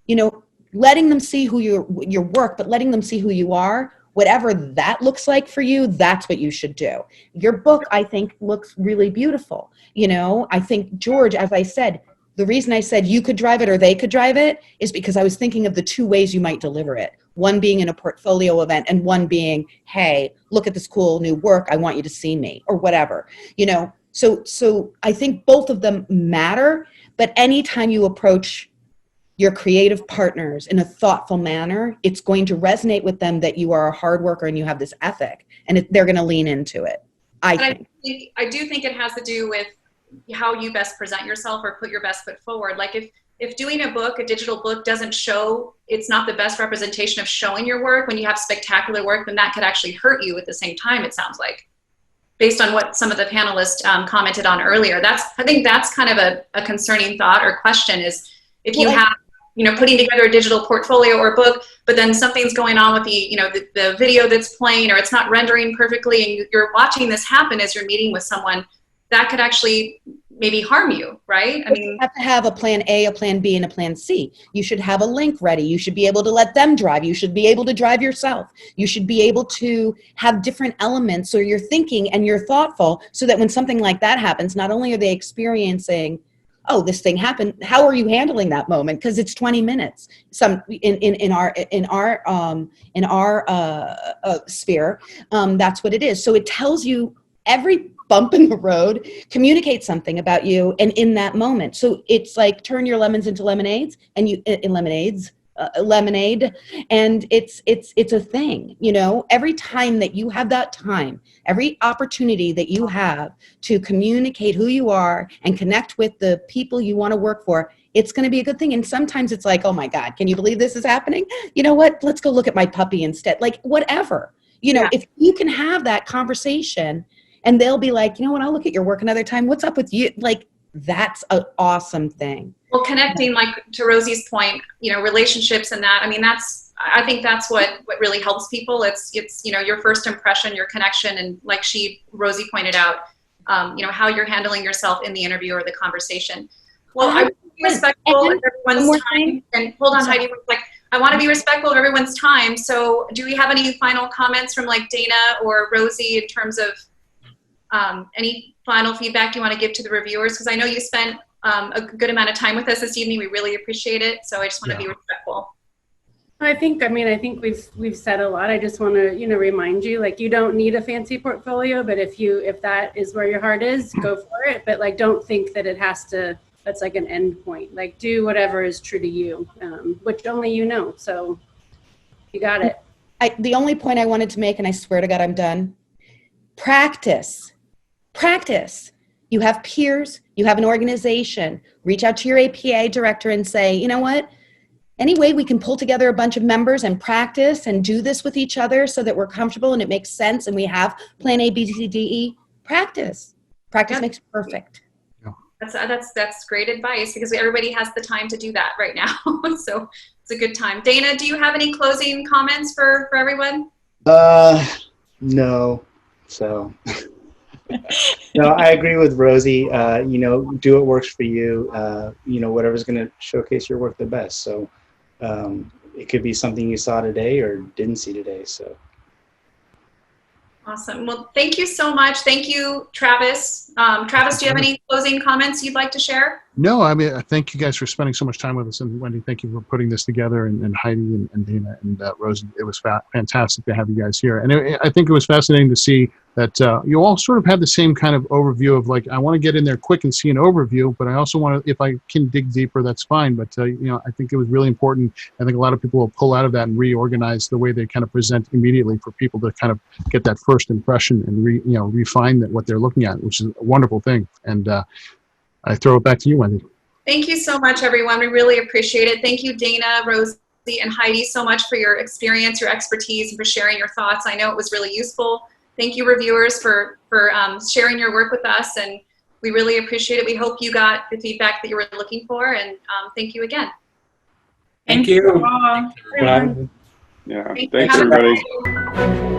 you know, letting them see who your work, but letting them see who you are, whatever that looks like for you, that's what you should do. Your book, I think, looks really beautiful. You know, I think, George, as I said, the reason I said you could drive it or they could drive it is because I was thinking of the two ways you might deliver it. One being in a portfolio event, and one being, hey, look at this cool new work. I want you to see me, or whatever, you know. So I think both of them matter, but anytime you approach your creative partners in a thoughtful manner, it's going to resonate with them that you are a hard worker and you have this ethic, and they're going to lean into it. I do think it has to do with how you best present yourself or put your best foot forward. Like if doing a digital book doesn't show, it's not the best representation of showing your work when you have spectacular work, then that could actually hurt you at the same time, it sounds like, based on what some of the panelists commented on earlier. I think that's kind of a concerning thought or question is, if you have, you know, putting together a digital portfolio or book, but then something's going on with the video that's playing, or it's not rendering perfectly, and you're watching this happen as you're meeting with someone, that could actually maybe harm you, right? I mean, you have to have a plan A, a plan B, and a plan C. You should have a link ready. You should be able to let them drive. You should be able to drive yourself. You should be able to have different elements, so you're thinking and you're thoughtful, so that when something like that happens, not only are they experiencing, oh, this thing happened, how are you handling that moment? Because it's 20 minutes. Some in our sphere, that's what it is. So it tells you every bump in the road communicates something about you, and in that moment. So it's like turn your lemons into lemonades, and lemonade, and it's a thing. You know, every time that you have that time, every opportunity that you have to communicate who you are and connect with the people you want to work for, it's going to be a good thing. And sometimes it's like, oh my God, can you believe this is happening? You know what? Let's go look at my puppy instead. Like, whatever, you know, if you can have that conversation, and they'll be like, you know what? I'll look at your work another time. What's up with you? Like, that's an awesome thing. Well, connecting, like to Rosie's point, you know, relationships and that, I mean, I think that's what really helps people. It's, you know, your first impression, your connection, and like Rosie pointed out, you know, how you're handling yourself in the interview or the conversation. Well, I want to be respectful of everyone's time. And hold on, Heidi, like, I want to be respectful of everyone's time. So do we have any final comments from like Dana or Rosie in terms of any final feedback you want to give to the reviewers? Because I know you spent a good amount of time with us this evening. We really appreciate it. So I just want to be respectful. I think we've said a lot. I just want to, remind you, like, you don't need a fancy portfolio, but if that is where your heart is, go for it. But like, don't think that that's like an end point. Like, do whatever is true to you, which only you know. So you got it. The only point I wanted to make, and I swear to God, I'm done. Practice. You have peers, you have an organization. Reach out to your APA director and say, you know what? Any way we can pull together a bunch of members and practice and do this with each other so that we're comfortable and it makes sense and we have plan A, B, C, D, E. Practice makes perfect. That's great advice, because everybody has the time to do that right now. So it's a good time. Dana, do you have any closing comments for everyone? No. So, no, I agree with Rosie. Do what works for you. Whatever's going to showcase your work the best. So, it could be something you saw today or didn't see today. So. Awesome. Well, thank you so much. Thank you, Travis. Travis, do you have any closing comments you'd like to share? No, I mean, thank you guys for spending so much time with us. And Wendy, thank you for putting this together, and Heidi and Dana and Rosie. It was fantastic to have you guys here. And I think it was fascinating to see that you all sort of had the same kind of overview of, like, I want to get in there quick and see an overview, but I also want to, if I can dig deeper, that's fine. But, I think it was really important. I think a lot of people will pull out of that and reorganize the way they kind of present immediately for people to kind of get that first impression and refine what they're looking at, which is a wonderful thing. And I throw it back to you, Wendy. Thank you so much, everyone. We really appreciate it. Thank you, Dana, Rosie, and Heidi, so much for your experience, your expertise, and for sharing your thoughts. I know it was really useful. Thank you, reviewers, for sharing your work with us, and we really appreciate it. We hope you got the feedback that you were looking for, and thank you again. Thank you. all. Yeah, thanks everybody.